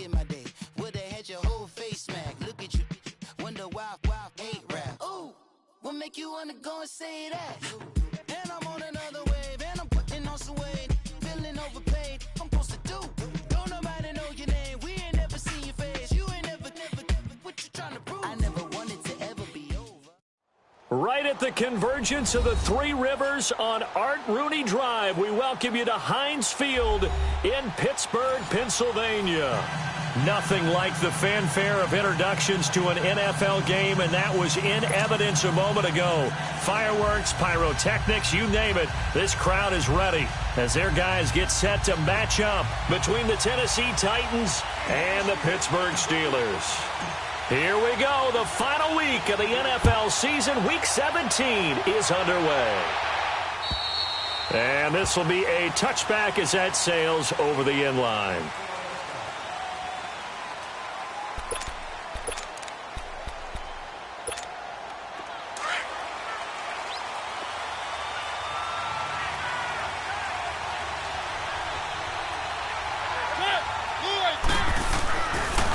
at my day. Would have had your whole face smack. Look at you. Wonder why hate rap. Ooh, what make you wanna go and say that? And I'm on another wave, and I'm putting on some weight. Feeling overpaid, I'm supposed to do. Don't nobody know your name, we ain't never seen your face. You ain't never, what you trying to prove? I never wanted to ever be over. Right at the convergence of the Three Rivers on Art Rooney Drive, we welcome you to Heinz Field in Pittsburgh, Pennsylvania. Nothing like the fanfare of introductions to an NFL game, and that was in evidence a moment ago. Fireworks, pyrotechnics, you name it. This crowd is ready as their guys get set to match up between the Tennessee Titans and the Pittsburgh Steelers. Here we go. The final week of the NFL season, Week 17, is underway. And this will be a touchback as that sails over the end line.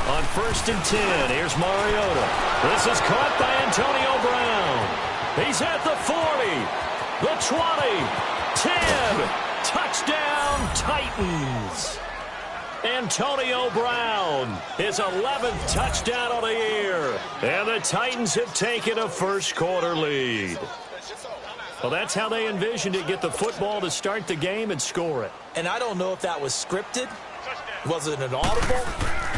On 1st and 10, here's Mariota. This is caught by Antonio Brown. He's at the 40, the 20, 10. Touchdown, Titans. Antonio Brown, his 11th touchdown of the year. And the Titans have taken a first-quarter lead. Well, that's how they envisioned it, get the football to start the game and score it. And I don't know if that was scripted. Was it an audible?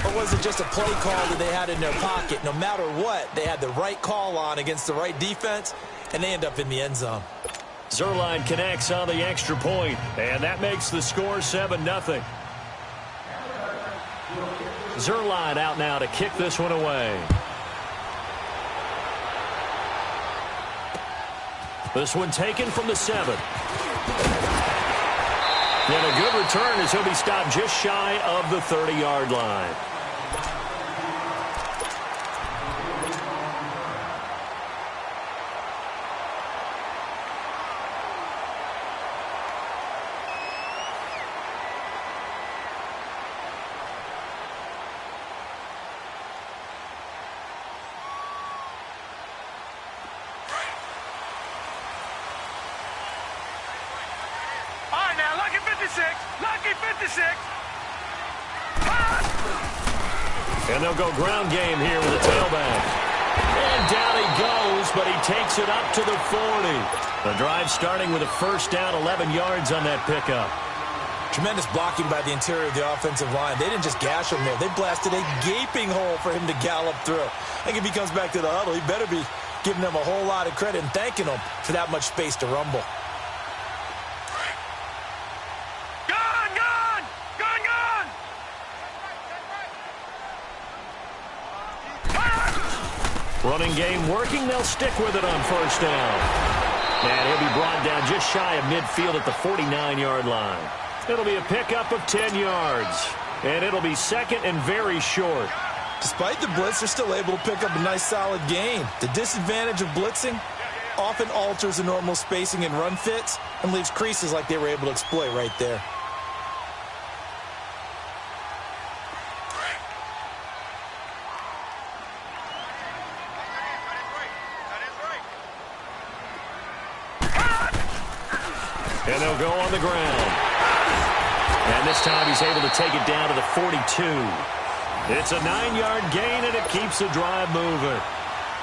Or was it just a play call that they had in their pocket? No matter what, they had the right call on against the right defense, and they end up in the end zone. Zuerlein connects on the extra point, and that makes the score 7-0. Zuerlein out now to kick this one away. This one taken from the 7. And a good return as he'll be stopped just shy of the 30-yard line. And they'll go ground game here with a tailback. And down he goes, but he takes it up to the 40. The drive starting with a first down, 11 yards on that pickup. Tremendous blocking by the interior of the offensive line. They didn't just gash him there. They blasted a gaping hole for him to gallop through. I think if he comes back to the huddle, he better be giving them a whole lot of credit and thanking them for that much space to rumble. Running game working. They'll stick with it on first down. And he'll be brought down just shy of midfield at the 49-yard line. It'll be a pickup of 10 yards. And it'll be second and very short. Despite the blitz, they're still able to pick up a nice solid gain. The disadvantage of blitzing often alters the normal spacing and run fits and leaves creases like they were able to exploit right there. And they'll go on the ground. And this time he's able to take it down to the 42. It's a 9-yard gain, and it keeps the drive moving.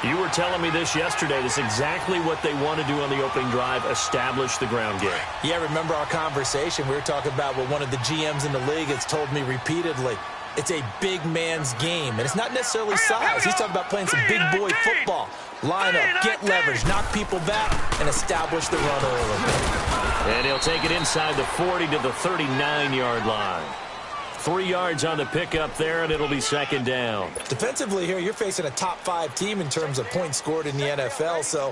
You were telling me this yesterday. This is exactly what they want to do on the opening drive, establish the ground game. Yeah, remember our conversation. We were talking about what one of the GMs in the league has told me repeatedly. It's a big man's game, and it's not necessarily size. He's talking about playing some big boy football. Line up, get leverage, knock people back, and establish the run early. And he'll take it inside the 40 to the 39-yard line. 3 yards on the pickup there, and it'll be second down. Defensively here, you're facing a top-5 team in terms of points scored in the NFL, so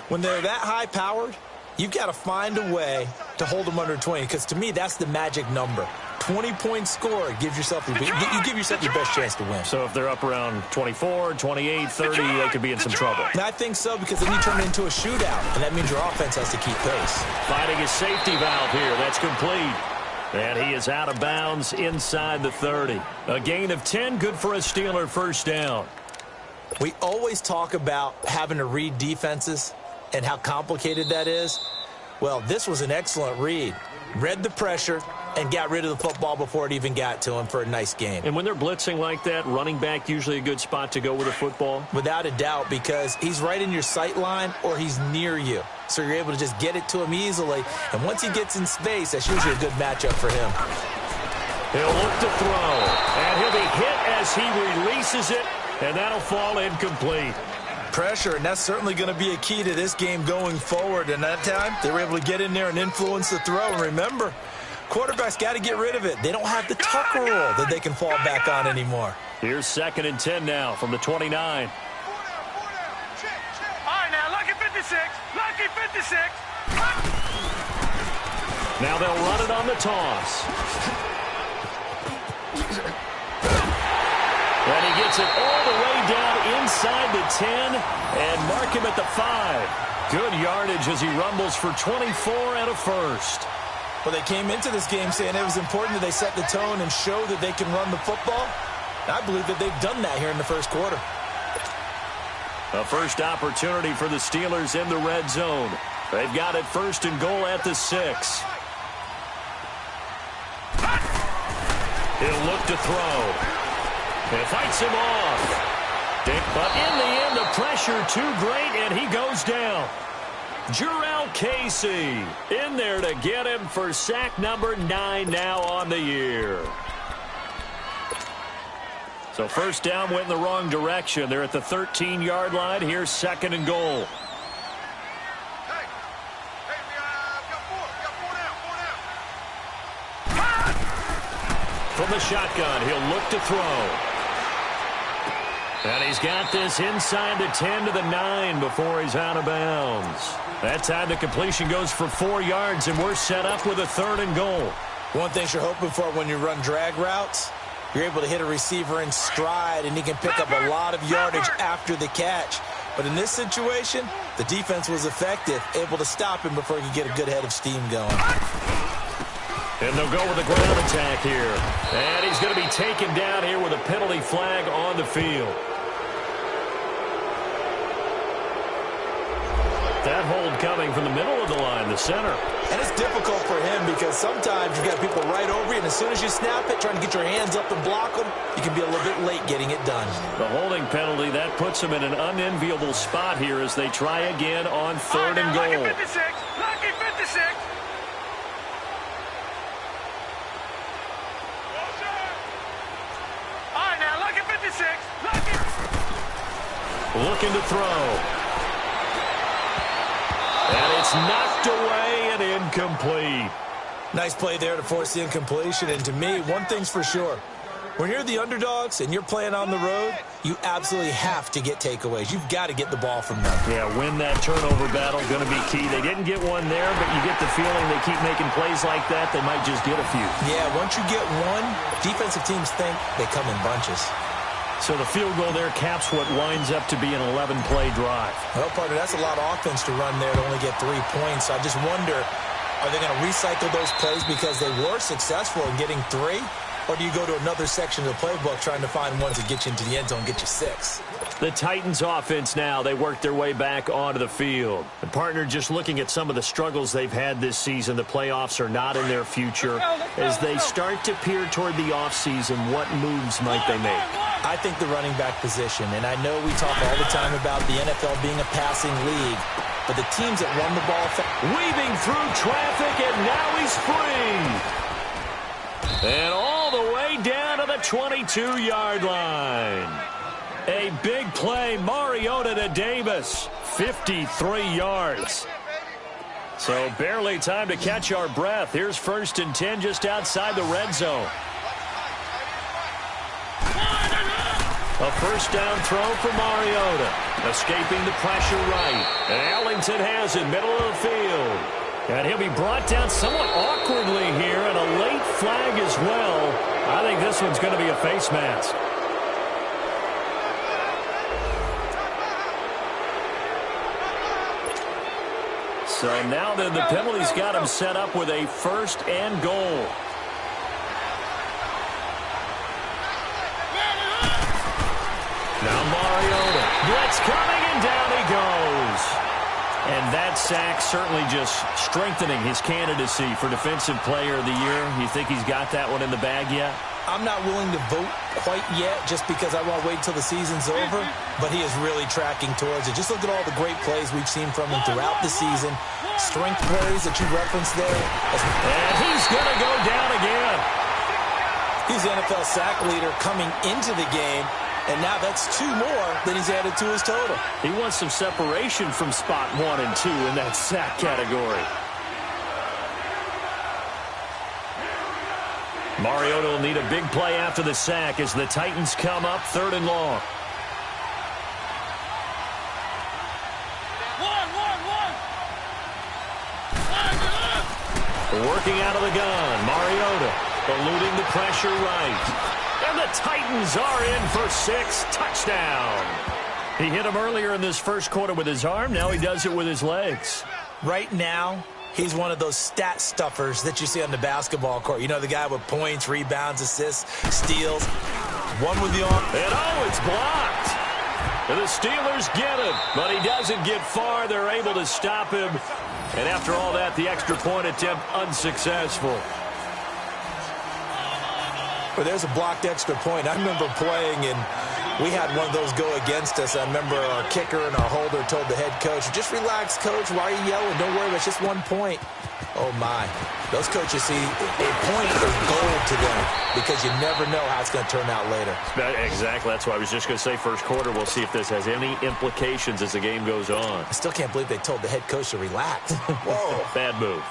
when they're that high-powered, you've got to find a way to hold them under 20, because to me, that's the magic number. 20-point score gives yourself you give yourself your best chance to win. So if they're up around 24, 28, 30, they could be in some trouble. And I think so, because then you turn it into a shootout, and that means your offense has to keep pace. Finding his safety valve here. That's complete. And he is out of bounds inside the 30. A gain of 10, good for a Steeler first down. We always talk about having to read defenses and how complicated that is. Well, this was an excellent read. Read the pressure and got rid of the football before it even got to him for a nice gain. And when they're blitzing like that, running back usually a good spot to go with a football? Without a doubt, because he's right in your sight line or he's near you. So you're able to just get it to him easily. And once he gets in space, that's usually a good matchup for him. He'll look to throw. And he'll be hit as he releases it. And that'll fall incomplete. Pressure, and that's certainly going to be a key to this game going forward. And that time, they were able to get in there and influence the throw. And remember, quarterbacks got to get rid of it. They don't have the tuck rule that they can fall back on anymore. Here's 2nd and 10 now from the 29. All right, now, lucky 56. Lucky 56. Now they'll run it on the toss. And he gets it all the way down inside the 10 and mark him at the 5. Good yardage as he rumbles for 24 and a first. Well, they came into this game saying it was important that they set the tone and show that they can run the football. I believe that they've done that here in the first quarter. A first opportunity for the Steelers in the red zone. They've got it 1st and goal at the 6. He'll look to throw. And fights him off. But in the end, the pressure too great, and he goes down. Jurrell Casey in there to get him for sack number 9 now on the year. So first down went in the wrong direction. They're at the 13-yard line. Here's 2nd and goal. From the shotgun, he'll look to throw. And he's got this inside the 10 to the 9 before he's out of bounds. That time the completion goes for 4 yards, and we're set up with a 3rd and goal. One thing you're hoping for when you run drag routes, you're able to hit a receiver in stride, and he can pick up a lot of yardage after the catch. But in this situation, the defense was effective, able to stop him before he could get a good head of steam going. And they'll go with the ground attack here. And he's going to be taken down here with a penalty flag on the field. That hold coming from the middle of the line, the center. And it's difficult for him because sometimes you've got people right over you, and as soon as you snap it, trying to get your hands up and block them, you can be a little bit late getting it done. The holding penalty, that puts them in an unenviable spot here as they try again on 3rd and goal. Lucky 56. Lucky 56. All right, now, lucky 56. Lucky. Looking to throw. And it's knocked away and incomplete. Nice play there to force the incompletion. And to me, one thing's for sure. When you're the underdogs and you're playing on the road, you absolutely have to get takeaways. You've got to get the ball from them. Yeah, win that turnover battle, going to be key. They didn't get one there, but you get the feeling they keep making plays like that, they might just get a few. Yeah, once you get one, defensive teams think they come in bunches. So the field goal there caps what winds up to be an 11-play drive. Well, partner, that's a lot of offense to run there to only get 3 points. I just wonder, are they going to recycle those plays because they were successful in getting 3? Or do you go to another section of the playbook trying to find ones that get you into the end zone and get you 6? The Titans offense now, they work their way back onto the field. The partner, just looking at some of the struggles they've had this season, the playoffs are not in their future. As they start to peer toward the offseason, what moves might they make? I think the running back position, and I know we talk all the time about the NFL being a passing league, but the teams that run the ball... Weaving through traffic, and now he's free. And all the way down to the 22-yard line. A big play, Mariota to Davis, 53 yards. So barely time to catch our breath. Here's 1st and 10 just outside the red zone. A first down throw for Mariota. Escaping the pressure right. And Ellington has it, middle of the field. And he'll be brought down somewhat awkwardly here, and a late flag as well. I think this one's going to be a face mask. So now then the penalty's got him set up with a 1st and goal. Now Mariota. Blitz coming, and down he goes. And that sack certainly just strengthening his candidacy for Defensive Player of the Year. You think he's got that one in the bag yet? I'm not willing to vote quite yet just because I want to wait until the season's over, but he is really tracking towards it. Just look at all the great plays we've seen from him throughout the season. Strength plays that you referenced there. And he's going to go down again. He's the NFL sack leader coming into the game, and now that's 2 more than he's added to his total. He wants some separation from spot 1 and 2 in that sack category. Mariota will need a big play after the sack as the Titans come up 3rd and long. Working out of the gun, Mariota eluding the pressure right. And the Titans are in for 6. Touchdown. He hit him earlier in this first quarter with his arm. Now he does it with his legs. Right now, he's one of those stat stuffers that you see on the basketball court. You know, the guy with points, rebounds, assists, steals. One with the arm. And it's blocked. And the Steelers get him, but he doesn't get far. They're able to stop him. And after all that, the extra point attempt unsuccessful. Well, there's a blocked extra point. I remember playing, and we had one of those go against us. I remember our kicker and our holder told the head coach, just relax, coach. Why are you yelling? Don't worry, it's just 1 point. Oh, my. Those coaches see a point is gold to them because you never know how it's going to turn out later. Exactly. That's why I was just going to say first quarter. We'll see if this has any implications as the game goes on. I still can't believe they told the head coach to relax. Whoa. Bad move.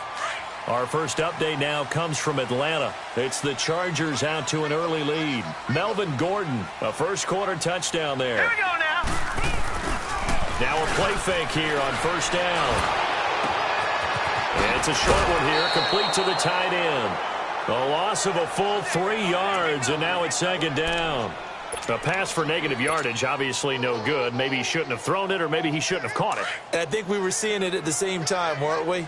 Our first update now comes from Atlanta. It's the Chargers out to an early lead. Melvin Gordon, a first quarter touchdown there. Here we go now. Now a play fake here on first down. And it's a short one here, complete to the tight end. A loss of a full 3 yards, and now it's 2nd down. A pass for negative yardage, obviously no good. Maybe he shouldn't have thrown it, or maybe he shouldn't have caught it. And I think we were seeing it at the same time, weren't we?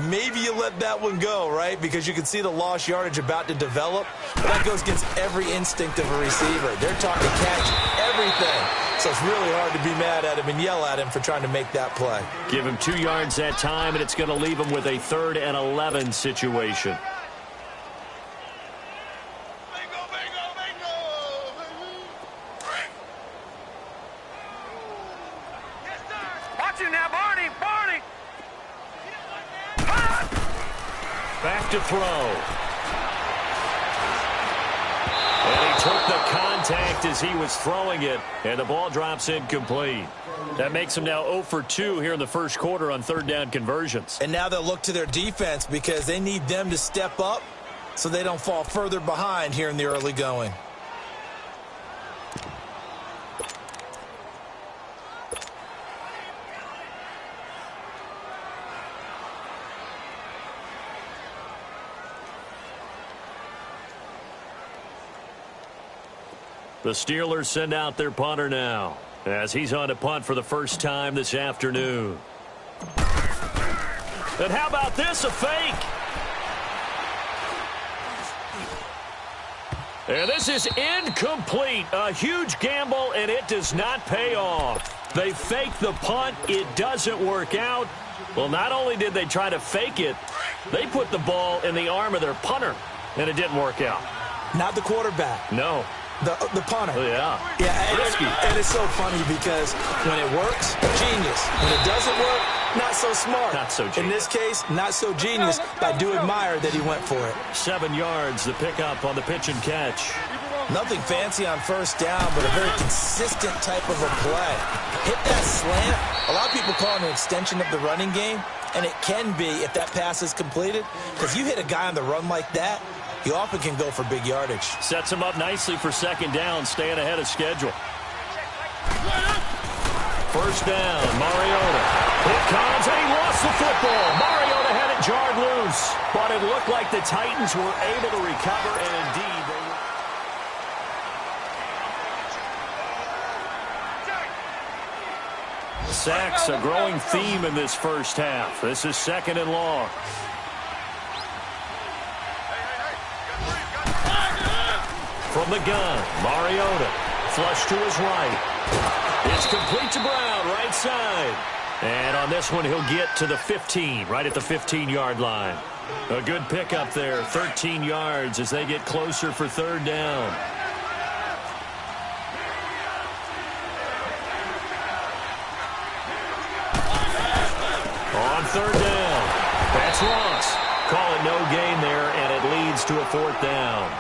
Maybe you let that one go, right? Because you can see the lost yardage about to develop. But that goes against every instinct of a receiver. They're taught to catch everything. So it's really hard to be mad at him and yell at him for trying to make that play. Give him 2 yards that time, and it's going to leave him with a 3rd and 11 situation. Watch him now, Barney. Barney. Back to throw. And he took the contact as he was throwing it, and the ball drops incomplete. That makes him now 0 for 2 here in the first quarter on 3rd down conversions. And now they'll look to their defense because they need them to step up so they don't fall further behind here in the early going. The Steelers send out their punter now as he's on to punt for the first time this afternoon. And how about this, a fake? And this is incomplete. A huge gamble, and it does not pay off. They fake the punt. It doesn't work out. Well, not only did they try to fake it, they put the ball in the arm of their punter, and it didn't work out. Not the quarterback. No. The punter. Oh, yeah. Yeah, Risky. And it's so funny because when it works, genius. When it doesn't work, not so smart. Not so genius. In this case, not so genius, but I do admire that he went for it. 7 yards, the pickup on the pitch and catch. Nothing fancy on first down, but a very consistent type of a play. Hit that slant. A lot of people call it an extension of the running game, and it can be if that pass is completed. Because you hit a guy on the run like that, he often can go for big yardage. Sets him up nicely for 2nd down, staying ahead of schedule. First down, Mariota. Here comes, and he lost the football. Mariota had it jarred loose, but it looked like the Titans were able to recover, and indeed they were. Sacks, a growing theme in this first half. This is 2nd and long. From the gun, Mariota flush to his right. It's complete to Brown, right side. And on this one, he'll get to the 15, right at the 15-yard line. A good pickup there, 13 yards as they get closer for third down. On third down, that's loss. Call it no gain there, and it leads to a fourth down.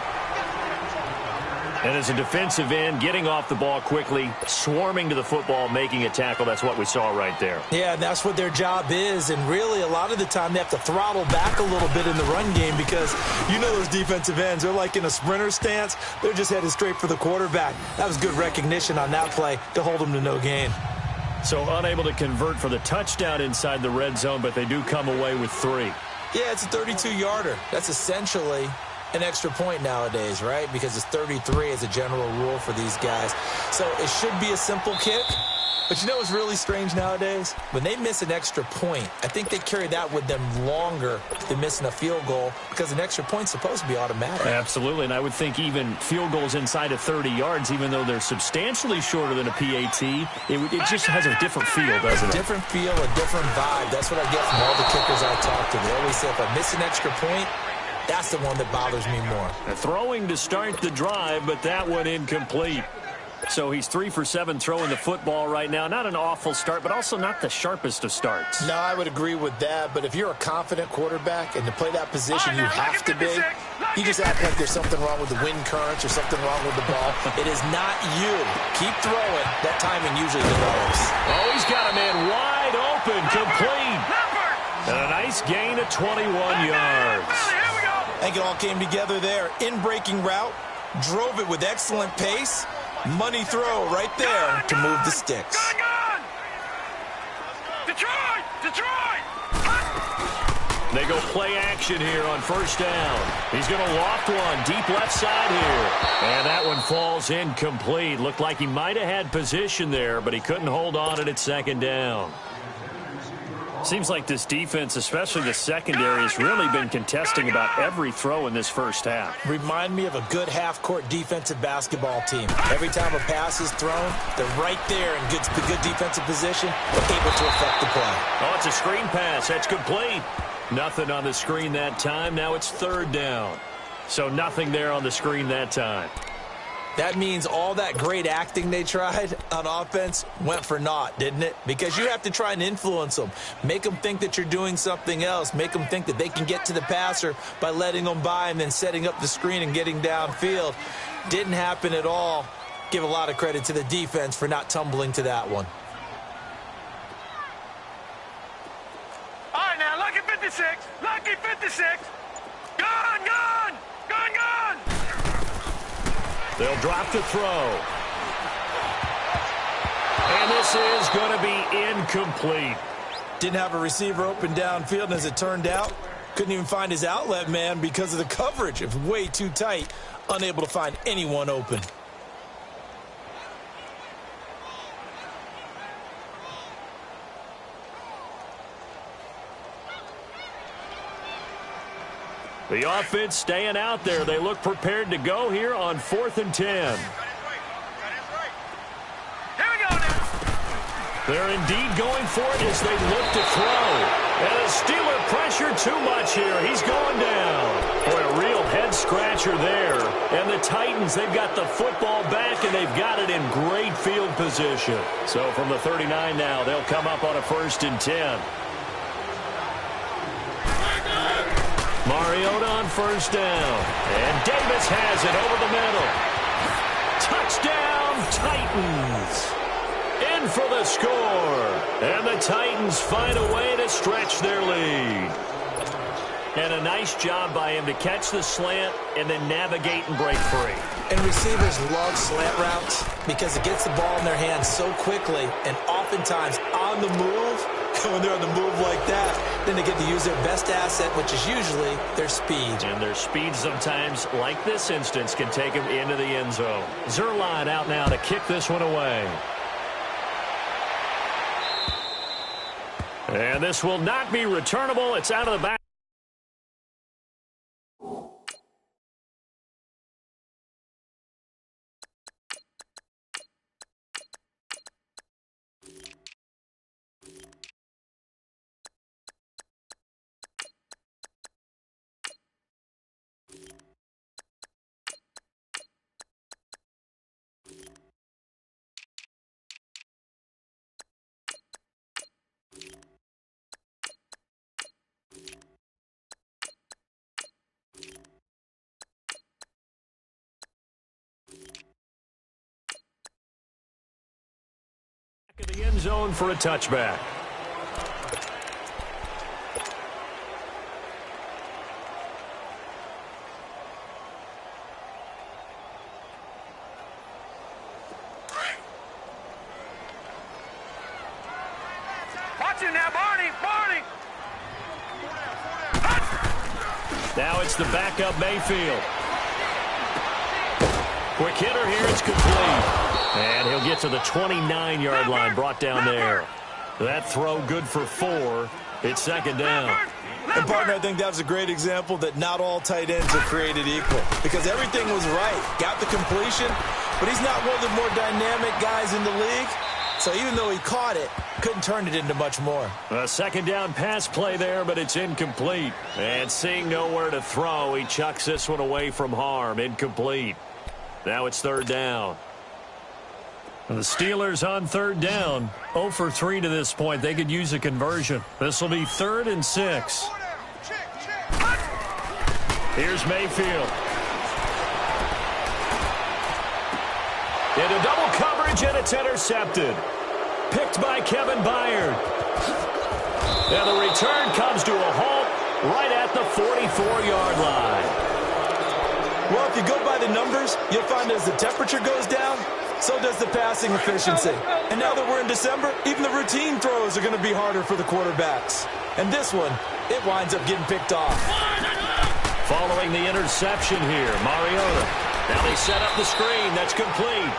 And as a defensive end, getting off the ball quickly, swarming to the football, making a tackle, that's what we saw right there. Yeah, and that's what their job is. And really, a lot of the time, they have to throttle back a little bit in the run game because you know those defensive ends, they're like in a sprinter stance. They're just headed straight for the quarterback. That was good recognition on that play to hold them to no gain. So unable to convert for the touchdown inside the red zone, but they do come away with 3. Yeah, it's a 32-yarder. That's essentially an extra point nowadays, right? Because it's 33 as a general rule for these guys. So it should be a simple kick. But you know what's really strange nowadays? When they miss an extra point, I think they carry that with them longer than missing a field goal because an extra point's supposed to be automatic. Absolutely, and I would think even field goals inside of 30 yards, even though they're substantially shorter than a PAT, it just has a different feel, doesn't it? Different feel, a different vibe. That's what I get from all the kickers I talk to. They always say if I miss an extra point, that's the one that bothers me more. Throwing to start the drive, but that one incomplete. So he's 3 for 7 throwing the football right now. Not an awful start, but also not the sharpest of starts. No, I would agree with that. But if you're a confident quarterback and to play that position, you have to be. You just act like there's something wrong with the wind currents or something wrong with the ball. It is not you. Keep throwing. That timing usually develops. Oh, he's got a man wide open, complete. And a nice gain of 21 yards. I think it all came together there. In-breaking route, drove it with excellent pace. Money throw right there to move the sticks. Detroit! Detroit! They go play action here on first down. He's going to loft one deep left side here. And that one falls incomplete. Looked like he might have had position there, but he couldn't hold on at second down. Seems like this defense, especially the secondary, has really been contesting about every throw in this first half. Remind me of a good half-court defensive basketball team. Every time a pass is thrown, they're right there in good defensive position, but able to affect the play. Oh, it's a screen pass. That's complete. Nothing on the screen that time. Now it's third down. So nothing there on the screen that time. That means all that great acting they tried on offense went for naught, didn't it? Because you have to try and influence them. Make them think that you're doing something else. Make them think that they can get to the passer by letting them by and then setting up the screen and getting downfield. Didn't happen at all. Give a lot of credit to the defense for not tumbling to that one. All right, now, lucky 56. Lucky 56. Gone, gone. Gone, gone. They'll drop the throw. And this is going to be incomplete. Didn't have a receiver open downfield, and as it turned out, couldn't even find his outlet man because of the coverage. It was way too tight, unable to find anyone open. The offense staying out there. They look prepared to go here on 4th and 10. Here we go now. They're indeed going for it as they look to throw. And the Steeler pressure too much here. He's going down. Boy, a real head-scratcher there. And the Titans, they've got the football back, and they've got it in great field position. So from the 39 now, they'll come up on a 1st and 10. Mariota on first down. And Davis has it over the middle. Touchdown, Titans. In for the score. And the Titans find a way to stretch their lead. And a nice job by him to catch the slant and then navigate and break free. And receivers love slant routes because it gets the ball in their hands so quickly and oftentimes on the move. When they're on the move like that, then they get to use their best asset, which is usually their speed. And their speed sometimes, like this instance, can take them into the end zone. Zuerlein out now to kick this one away. And this will not be returnable. It's out of the back. end zone for a touchback. Watch it now, Barney! Barney! Now it's the backup Mayfield. Quick hitter here, it's complete. And he'll get to the 29-yard line, brought down there. That throw good for 4. It's second down. And, partner, I think that's a great example that not all tight ends are created equal. Because everything was right. Got the completion, but he's not one of the more dynamic guys in the league. So even though he caught it, couldn't turn it into much more. A second down pass play there, but it's incomplete. And seeing nowhere to throw, he chucks this one away from harm. Incomplete. Now it's third down. The Steelers on third down. 0 for 3 to this point. They could use a conversion. This will be 3rd and 6. Here's Mayfield. Into double coverage, and it's intercepted. Picked by Kevin Byard. And the return comes to a halt right at the 44-yard line. Well, if you go by the numbers, you'll find as the temperature goes down, so does the passing efficiency. And now that we're in December, even the routine throws are going to be harder for the quarterbacks. And this one, it winds up getting picked off. Following the interception here, Mariota. Now they set up the screen. That's complete.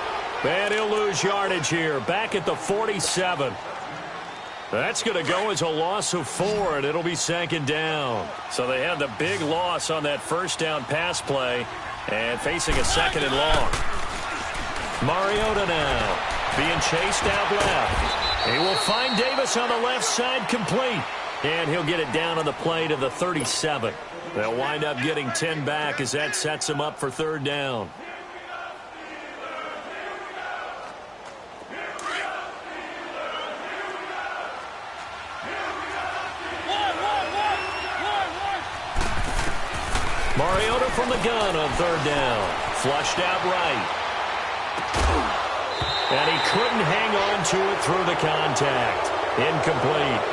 And he'll lose yardage here. Back at the 47. That's going to go as a loss of 4, and it'll be second down. So they had the big loss on that first down pass play and facing a second and long. Mariota now being chased out left. He will find Davis on the left side, complete. And he'll get it down on the play to the 37. They'll wind up getting 10 back as that sets him up for third down. Mariota from the gun on third down. Flushed out right. And he couldn't hang on to it through the contact. Incomplete.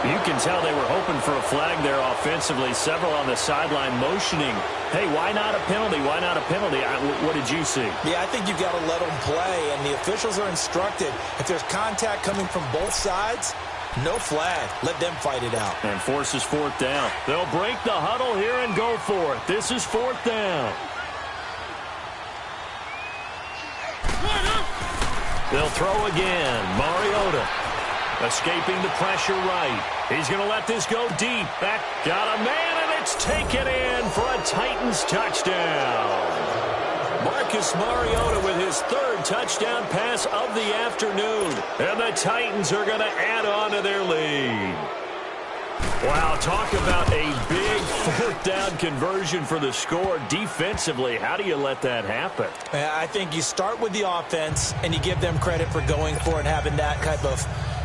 You can tell they were hoping for a flag there offensively. Several on the sideline motioning, hey, why not a penalty? Why not a penalty? What did you see? Yeah, I think you've got to let them play, and the officials are instructed. If there's contact coming from both sides, no flag. Let them fight it out. And forces fourth down. They'll break the huddle here and go for it. This is fourth down. They'll throw again. Mariota escaping the pressure right. He's going to let this go deep. Back, got a man, and it's taken in for a Titans touchdown. Marcus Mariota with his 3rd touchdown pass of the afternoon. And the Titans are going to add on to their lead. Wow, talk about a big fourth down conversion for the score. Defensively, how do you let that happen? I think you start with the offense, and you give them credit for going for it and having that type of,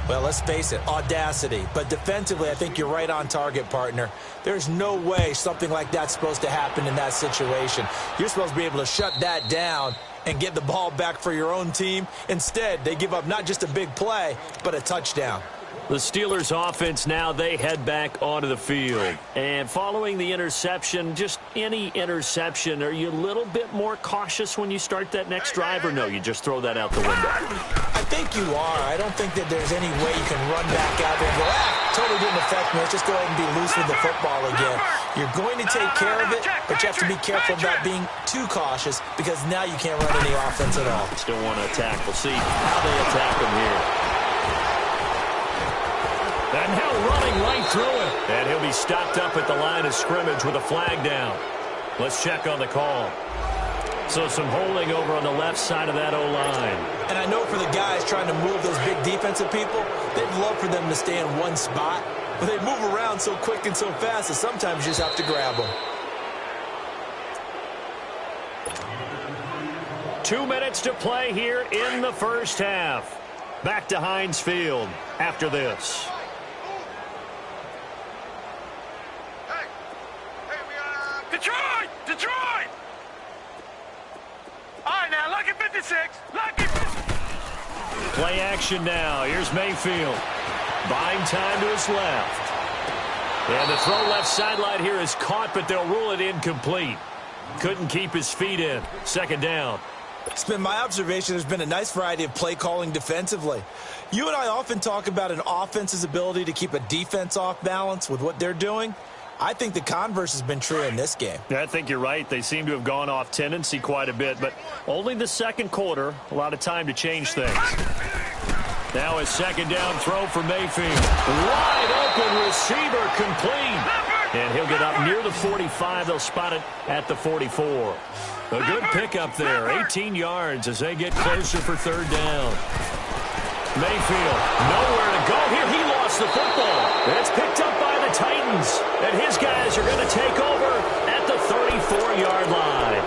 well, let's face it, audacity. But defensively, I think you're right on target, partner. There's no way something like that's supposed to happen in that situation. You're supposed to be able to shut that down and get the ball back for your own team. Instead, they give up not just a big play, but a touchdown. The Steelers offense now, they head back onto the field. And following the interception, just any interception, are you a little bit more cautious when you start that next drive, or no, you just throw that out the window? I think you are. I don't think that there's any way you can run back out there and go, totally didn't affect me. Let's just go ahead and be loose with the football again. You're going to take care of it, but you have to be careful about being too cautious because now you can't run any offense at all. Still want to attack. We'll see how they attack him here. And now running right through it. And he'll be stopped up at the line of scrimmage with a flag down. Let's check on the call. So some holding over on the left side of that O-line. And I know for the guys trying to move those big defensive people, they'd love for them to stay in one spot. But they move around so quick and so fast that sometimes you just have to grab them. 2 minutes to play here in the first half. Back to Heinz Field after this. Detroit! Detroit! All right, now, lucky 56. Lucky 56. Play action now. Here's Mayfield. Buying time to his left. And the throw left sideline here is caught, but they'll rule it incomplete. Couldn't keep his feet in. Second down. It's been my observation there's been a nice variety of play calling defensively. You and I often talk about an offense's ability to keep a defense off balance with what they're doing. I think the converse has been true in this game. Yeah, I think you're right. They seem to have gone off tendency quite a bit, but only the second quarter. A lot of time to change things. Now a second down throw for Mayfield. Wide open receiver complete. And he'll get up near the 45. They'll spot it at the 44. A good pickup there. 18 yards as they get closer for third down. Mayfield, nowhere to go here. He lost the football. It's picked up by the Titans. And his guys are going to take over at the 34-yard line.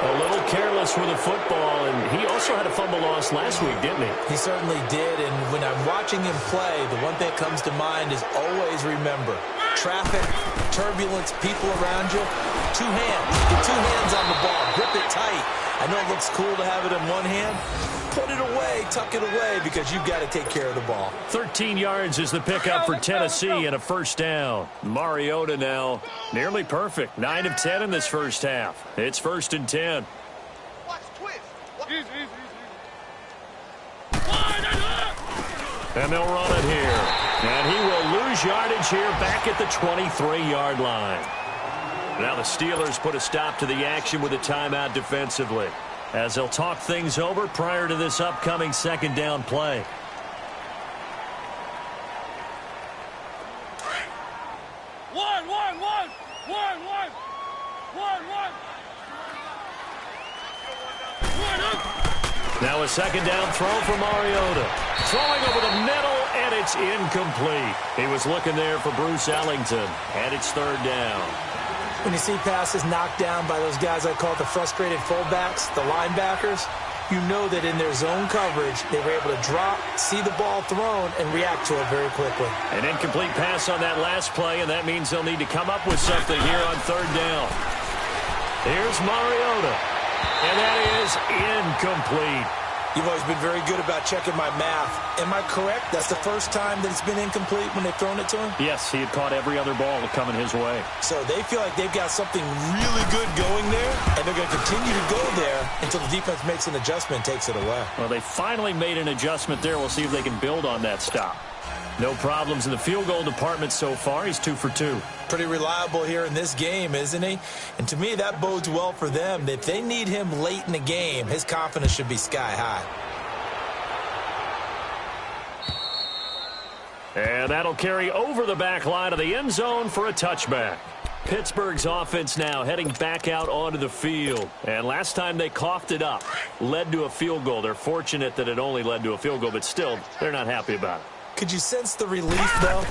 A little careless with the football, and he also had a fumble loss last week, didn't he? He certainly did, and when I'm watching him play, the one thing that comes to mind is always remember, traffic, turbulence, people around you, two hands. Get two hands on the ball. Grip it tight. I know it looks cool to have it in one hand. Put it away, tuck it away, because you've got to take care of the ball. 13 yards is the pickup for Tennessee and a first down. Mariota now nearly perfect. 9 of 10 in this first half. It's 1st and 10. And they'll run it here. And he will lose yardage here back at the 23-yard line. Now the Steelers put a stop to the action with a timeout defensively, as they'll talk things over prior to this upcoming second down play. Now a second down throw for Mariota. Throwing over the middle, and it's incomplete. He was looking there for Bruce Ellington, and it's third down. When you see passes knocked down by those guys I call the frustrated fullbacks, the linebackers, you know that in their zone coverage, they were able to drop, see the ball thrown, and react to it very quickly. An incomplete pass on that last play, and that means they'll need to come up with something here on third down. Here's Mariota, and that is incomplete. You've always been very good about checking my math. Am I correct? That's the first time that it's been incomplete when they've thrown it to him? Yes, he had caught every other ball coming his way. So they feel like they've got something really good going there, and they're going to continue to go there until the defense makes an adjustment and takes it away. Well, they finally made an adjustment there. We'll see if they can build on that stop. No problems in the field goal department so far. He's 2 for 2. Pretty reliable here in this game, isn't he? And to me, that bodes well for them. If they need him late in the game, his confidence should be sky high. And that'll carry over the back line of the end zone for a touchback. Pittsburgh's offense now heading back out onto the field. And last time they coughed it up, led to a field goal. They're fortunate that it only led to a field goal, but still, they're not happy about it. Could you sense the relief, though,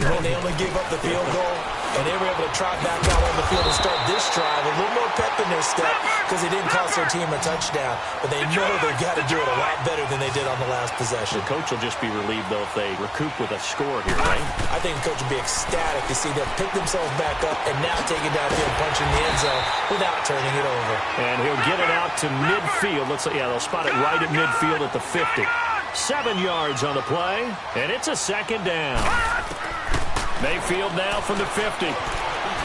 when they only gave up the field goal and they were able to trot back out on the field and start this drive? A little more pep in their step because they didn't cost their team a touchdown. But they know they've got to do it a lot better than they did on the last possession. The coach will just be relieved, though, if they recoup with a score here, right? I think the coach will be ecstatic to see them pick themselves back up and now take it downfield, punching the end zone without turning it over. And he'll get it out to midfield. They'll spot it right at midfield at the 50. 7 yards on the play, and it's a second down. Mayfield now from the 50.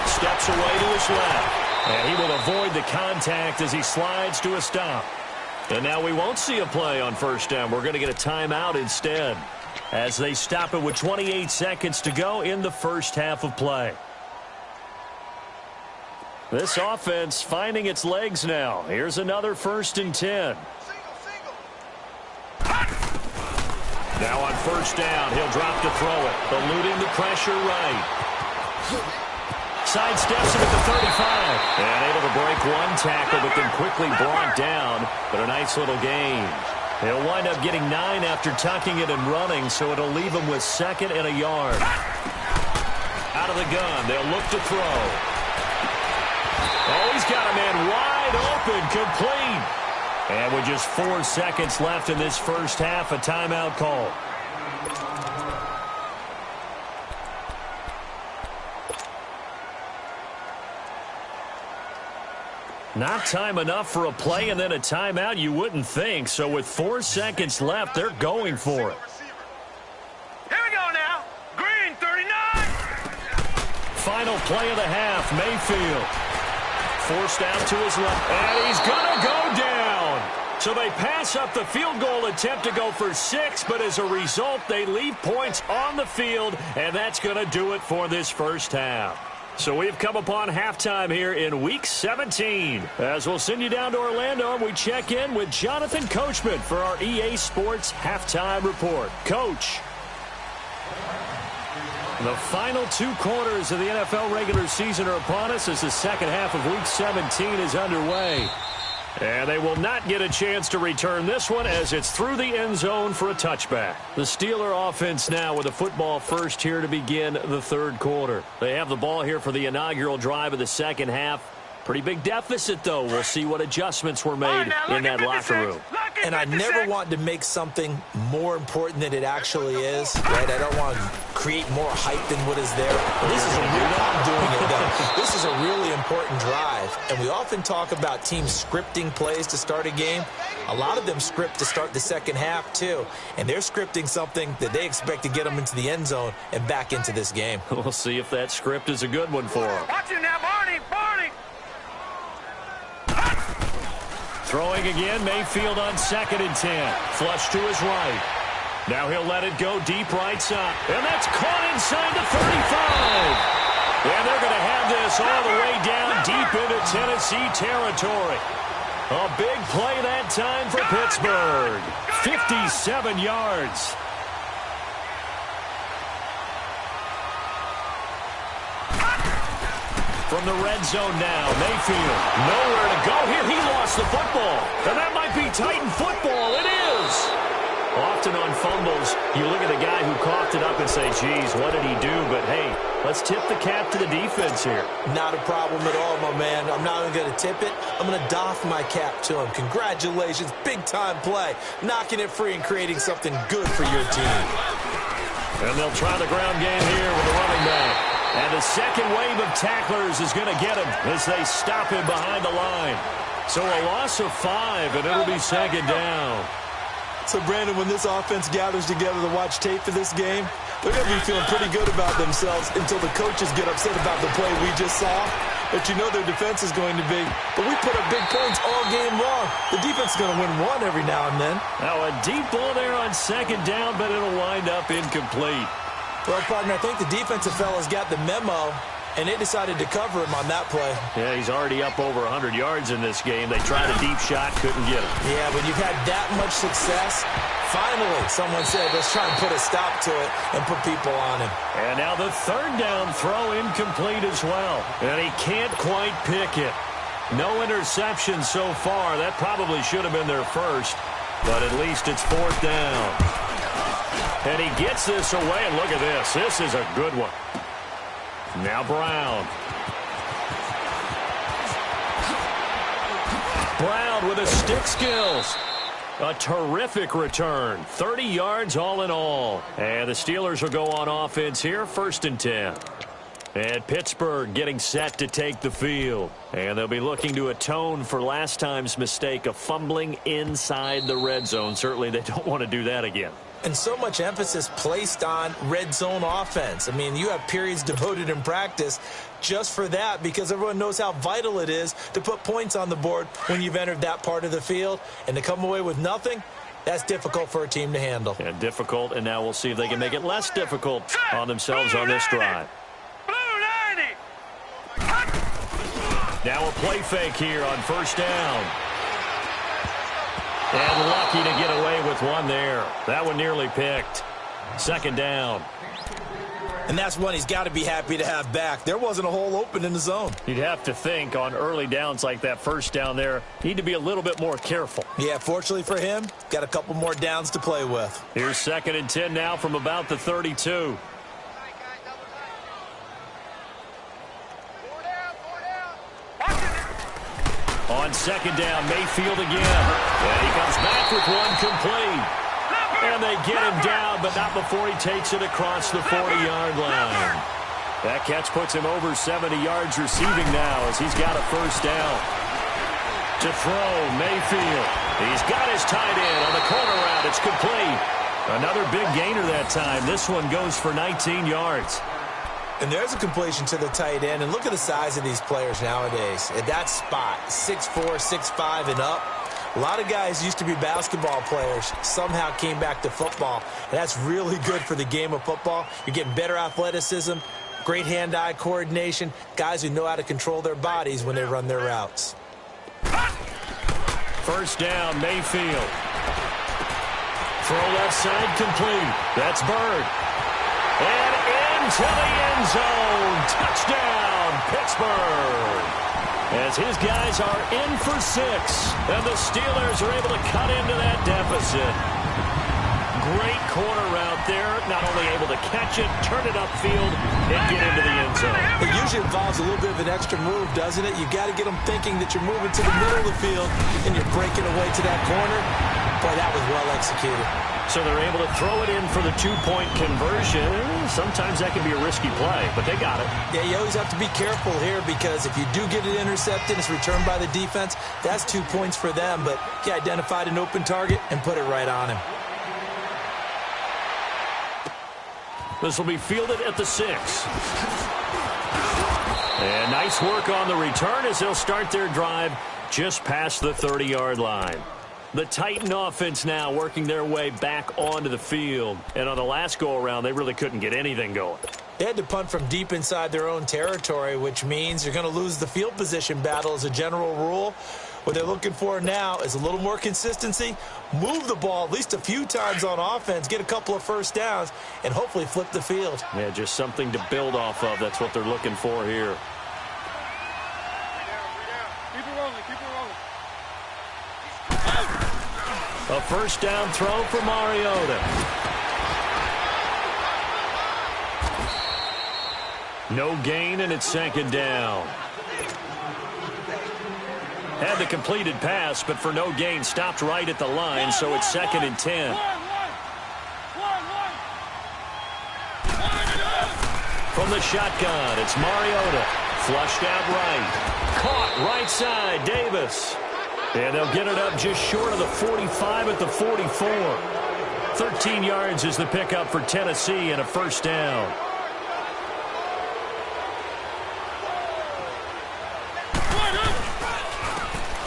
Steps away to his left, and he will avoid the contact as he slides to a stop. And now we won't see a play on first down. We're going to get a timeout instead as they stop it with 28 seconds to go in the first half of play. This offense finding its legs now. Here's another 1st and 10. Now on first down, he'll drop to throw it, eluding the pressure right. Sidesteps him at the 35. And able to break one tackle, but then quickly brought down. But a nice little gain. He'll wind up getting 9 after tucking it and running, so it'll leave him with 2nd and a yard. Out of the gun, they'll look to throw. Oh, he's got a man wide open, complete. And with just 4 seconds left in this first half, a timeout call. Not time enough for a play and then a timeout, you wouldn't think. So with 4 seconds left, they're going for it. Here we go now. Green, 39. Final play of the half, Mayfield. Forced out to his left, and he's going to go down. So they pass up the field goal attempt to go for 6, but as a result, they leave points on the field, and that's going to do it for this first half. So we've come upon halftime here in Week 17. As we'll send you down to Orlando, we check in with Jonathan Coachman for our EA Sports Halftime Report. Coach. The final 2 quarters of the NFL regular season are upon us as the second half of Week 17 is underway. And they will not get a chance to return this one as it's through the end zone for a touchback. The Steeler offense now with a football first here to begin the third quarter. They have the ball here for the inaugural drive of the second half. Pretty big deficit, though. We'll see what adjustments were made in that locker room. And I never want to make something more important than it actually is, right? I don't want to create more hype than what is there. This is a real, I'm doing it, though. This is a really important drive. And we often talk about teams scripting plays to start a game. A lot of them script to start the second half, too. And they're scripting something that they expect to get them into the end zone and back into this game. We'll see if that script is a good one for them. Watch it now, Barney. Throwing again, Mayfield on 2nd and 10. Flush to his right. Now he'll let it go deep right side. And that's caught inside the 35. And they're going to have this all the way down deep into Tennessee territory. A big play that time for Pittsburgh. 57 yards. From the red zone now, Mayfield. Nowhere to go here. He lost the football. And that might be Titan football. It is. Often on fumbles, you look at the guy who coughed it up and say, geez, what did he do? But, hey, let's tip the cap to the defense here. Not a problem at all, my man. I'm not even going to tip it. I'm going to doff my cap to him. Congratulations. Big-time play. Knocking it free and creating something good for your team. And they'll try the ground game here with the running back. And the second wave of tacklers is going to get him as they stop him behind the line. So a loss of 5, and it'll be second down. So, Brandon, when this offense gathers together to watch tape for this game, they're going to be feeling pretty good about themselves until the coaches get upset about the play we just saw. But you know their defense is going to be. But we put up big points all game long. The defense is going to win one every now and then. Now a deep ball there on second down, but it'll wind up incomplete. Well, partner, I think the defensive fellas got the memo, and they decided to cover him on that play. Yeah, he's already up over 100 yards in this game. They tried a deep shot, couldn't get him. Yeah, when you've had that much success, finally someone said, let's try and put a stop to it and put people on him. And now the third down throw incomplete as well. And he can't quite pick it. No interception so far. That probably should have been their first, but at least it's fourth down. And he gets this away, and look at this. This is a good one. Now Brown. Brown with his stick skills. A terrific return. 30 yards all in all. And the Steelers will go on offense here, 1st and 10. And Pittsburgh getting set to take the field. And they'll be looking to atone for last time's mistake of fumbling inside the red zone. Certainly they don't want to do that again. And so much emphasis placed on red zone offense. I mean, you have periods devoted in practice just for that because everyone knows how vital it is to put points on the board when you've entered that part of the field. And to come away with nothing, that's difficult for a team to handle. Yeah, difficult, and now we'll see if they can make it less difficult on themselves on this drive. Now a play fake here on 1st down. And lucky to get away with one there. That one nearly picked. 2nd down. And that's one he's got to be happy to have back. There wasn't a hole open in the zone. You'd have to think on early downs like that 1st down there, need to be a little bit more careful. Yeah, fortunately for him, got a couple more downs to play with. Here's 2nd and 10 now from about the 32. On 2nd down, Mayfield again. And he comes back with one complete. And they get him down, but not before he takes it across the 40-yard line. That catch puts him over 70 yards receiving now as he's got a 1st down. To throw, Mayfield. He's got his tight end on the corner route. It's complete. Another big gainer that time. This one goes for 19 yards. And there's a completion to the tight end. And look at the size of these players nowadays. At that spot, 6'4", 6'5", and up. A lot of guys used to be basketball players, somehow came back to football. And that's really good for the game of football. You're getting better athleticism, great hand-eye coordination, guys who know how to control their bodies when they run their routes. First down, Mayfield. Throw left side complete. That's Bird. And into the end zone. Touchdown, Pittsburgh. As his guys are in for 6. And the Steelers are able to cut into that deficit. Great corner route there. Not only able to catch it, turn it upfield, and get into the end zone. It usually involves a little bit of an extra move, doesn't it? You got to get them thinking that you're moving to the middle of the field and you're breaking away to that corner. Boy, that was well executed. So they're able to throw it in for the 2-point conversion. Sometimes that can be a risky play, but they got it. Yeah, you always have to be careful here because if you do get it intercepted, it's returned by the defense. That's 2 points for them, but he identified an open target and put it right on him. This will be fielded at the 6. And nice work on the return as they'll start their drive just past the 30-yard line. The Titan offense now working their way back onto the field. And on the last go-around, they really couldn't get anything going. They had to punt from deep inside their own territory, which means you're going to lose the field position battle as a general rule. What they're looking for now is a little more consistency, move the ball at least a few times on offense, get a couple of first downs, and hopefully flip the field. Yeah, just something to build off of. That's what they're looking for here. Keep it rolling, keep it rolling. A first down throw for Mariota. No gain, and it's second down. Had the completed pass, but for no gain, stopped right at the line, so it's 2nd and 10. From the shotgun, it's Mariota. Flushed out right. Caught right side, Davis. And they'll get it up just short of the 45 at the 44. 13 yards is the pickup for Tennessee and a first down.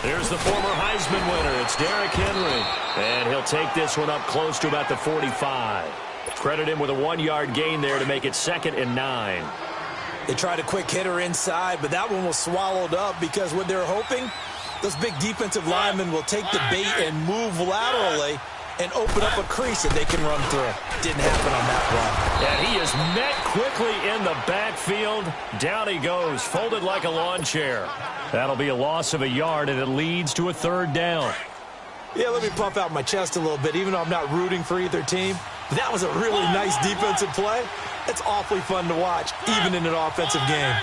There's the former Heisman winner. It's Derrick Henry. And he'll take this one up close to about the 45. Credit him with a 1-yard gain there to make it 2nd and 9. They tried a quick hitter inside, but that one was swallowed up because what they're hoping, those big defensive linemen will take the bait and move laterally and open up a crease that they can run through. Didn't happen on that run. And he is met quickly in the backfield. Down he goes, folded like a lawn chair. That'll be a loss of a yard, and it leads to a 3rd down. Yeah, let me puff out my chest a little bit, even though I'm not rooting for either team. That was a really nice defensive play. It's awfully fun to watch, even in an offensive game.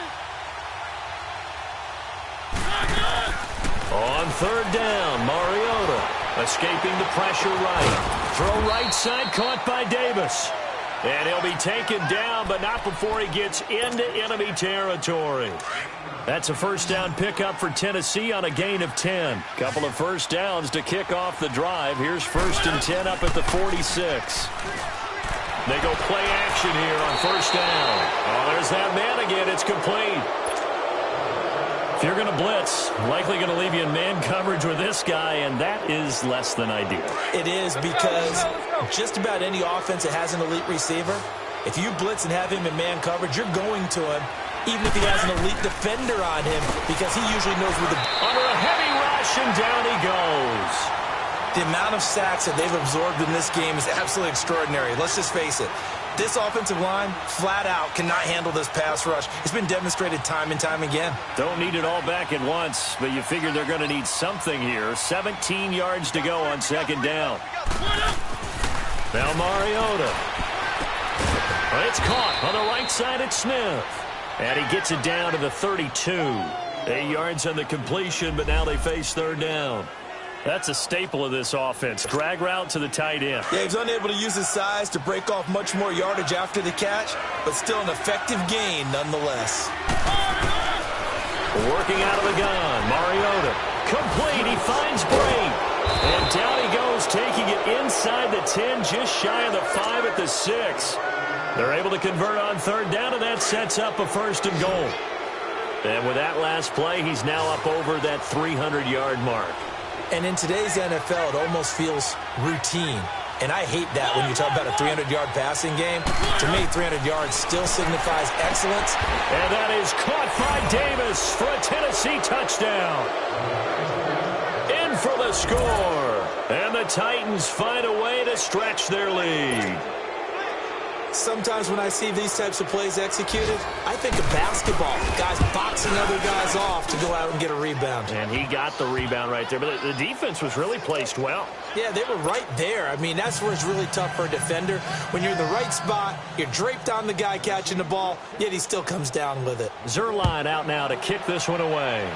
On 3rd down, Mariota escaping the pressure right. Throw right side, caught by Davis. And he'll be taken down, but not before he gets into enemy territory. That's a first down pickup for Tennessee on a gain of 10. Couple of first downs to kick off the drive. Here's 1st and 10 up at the 46. They go play action here on first down. Oh, there's that man again. It's complete. If you're going to blitz, likely going to leave you in man coverage with this guy, and that is less than ideal. It is because just about any offense that has an elite receiver, if you blitz and have him in man coverage, you're going to him, even if he has an elite defender on him, because he usually knows where the... Under a heavy rush, and down he goes. The amount of sacks that they've absorbed in this game is absolutely extraordinary. Let's just face it. This offensive line, flat out, cannot handle this pass rush. It's been demonstrated time and time again. Don't need it all back at once, but you figure they're going to need something here. 17 yards to go on 2nd down. Now Mariota. It's caught on the right side at Smith. And he gets it down to the 32. 8 yards on the completion, but now they face 3rd down. That's a staple of this offense. Drag route to the tight end. Yeah, he's unable to use his size to break off much more yardage after the catch, but still an effective gain nonetheless. Working out of the gun. Mariota. Complete. lead. He finds Bray. And down he goes, taking it inside the 10, just shy of the 5 at the 6. They're able to convert on third down, and that sets up a 1st and goal. And with that last play, he's now up over that 300-yard mark. And in today's NFL, it almost feels routine. And I hate that when you talk about a 300-yard passing game. To me, 300 yards still signifies excellence. And that is caught by Davis for a Tennessee touchdown. In for the score. And the Titans find a way to stretch their lead. Sometimes when I see these types of plays executed, I think of basketball. Guys boxing other guys off to go out and get a rebound. And he got the rebound right there. But the defense was really placed well. Yeah, they were right there. I mean, that's where it's really tough for a defender. When you're in the right spot, you're draped on the guy catching the ball, yet he still comes down with it. Zuerlein out now to kick this one away.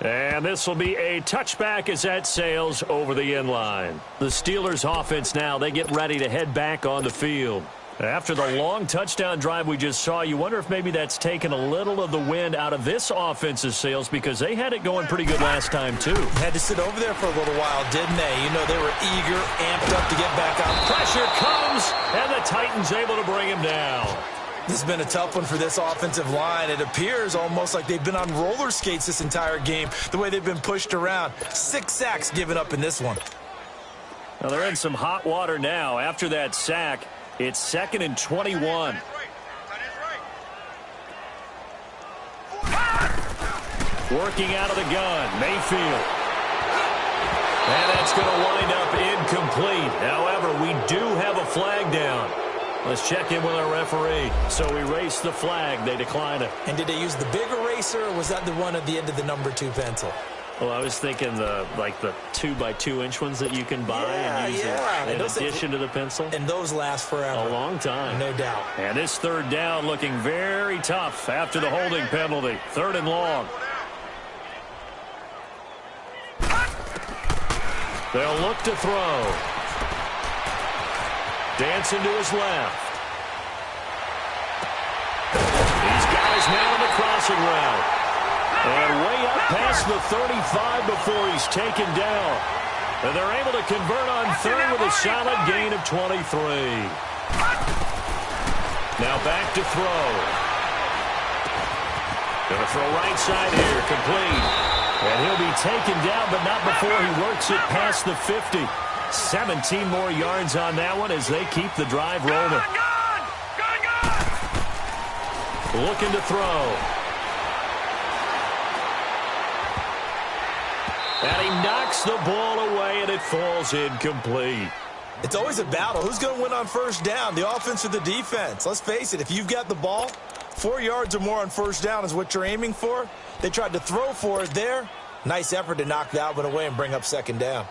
And this will be a touchback as that sails over the end line. The Steelers offense now, they get ready to head back on the field. After the long touchdown drive we just saw, you wonder if maybe that's taken a little of the wind out of this offense's sails because they had it going pretty good last time too. Had to sit over there for a little while, didn't they? You know, they were eager, amped up to get back on. Pressure comes, and the Titans able to bring him down. This has been a tough one for this offensive line. It appears almost like they've been on roller skates this entire game, the way they've been pushed around. 6 sacks given up in this one. Now they're in some hot water now. After that sack, it's 2nd and 21. Working out of the gun, Mayfield. And that's going to wind up incomplete. However, we do have a flag down. Let's check in with our referee. So erase the flag. They decline it. And did they use the big eraser, or was that the one at the end of the number 2 pencil? Well, I was thinking the 2x2-inch ones that you can buy and use in addition to the pencil. And those last forever. A long time. No doubt. And this third down looking very tough after the holding penalty. 3rd and long. They'll look to throw. Dancing to his left. He's got his man on the crossing route. And way up past the 35 before he's taken down. And they're able to convert on third with a solid gain of 23. Now back to throw. Going to throw right side here, complete. And he'll be taken down, but not before he works it past the 50. 17 more yards on that one as they keep the drive rolling. Looking to throw. And he knocks the ball away, and it falls incomplete. It's always a battle. Who's going to win on first down, the offense or the defense? Let's face it, if you've got the ball, 4 yards or more on first down is what you're aiming for. They tried to throw for it there. Nice effort to knock that one away and bring up 2nd down.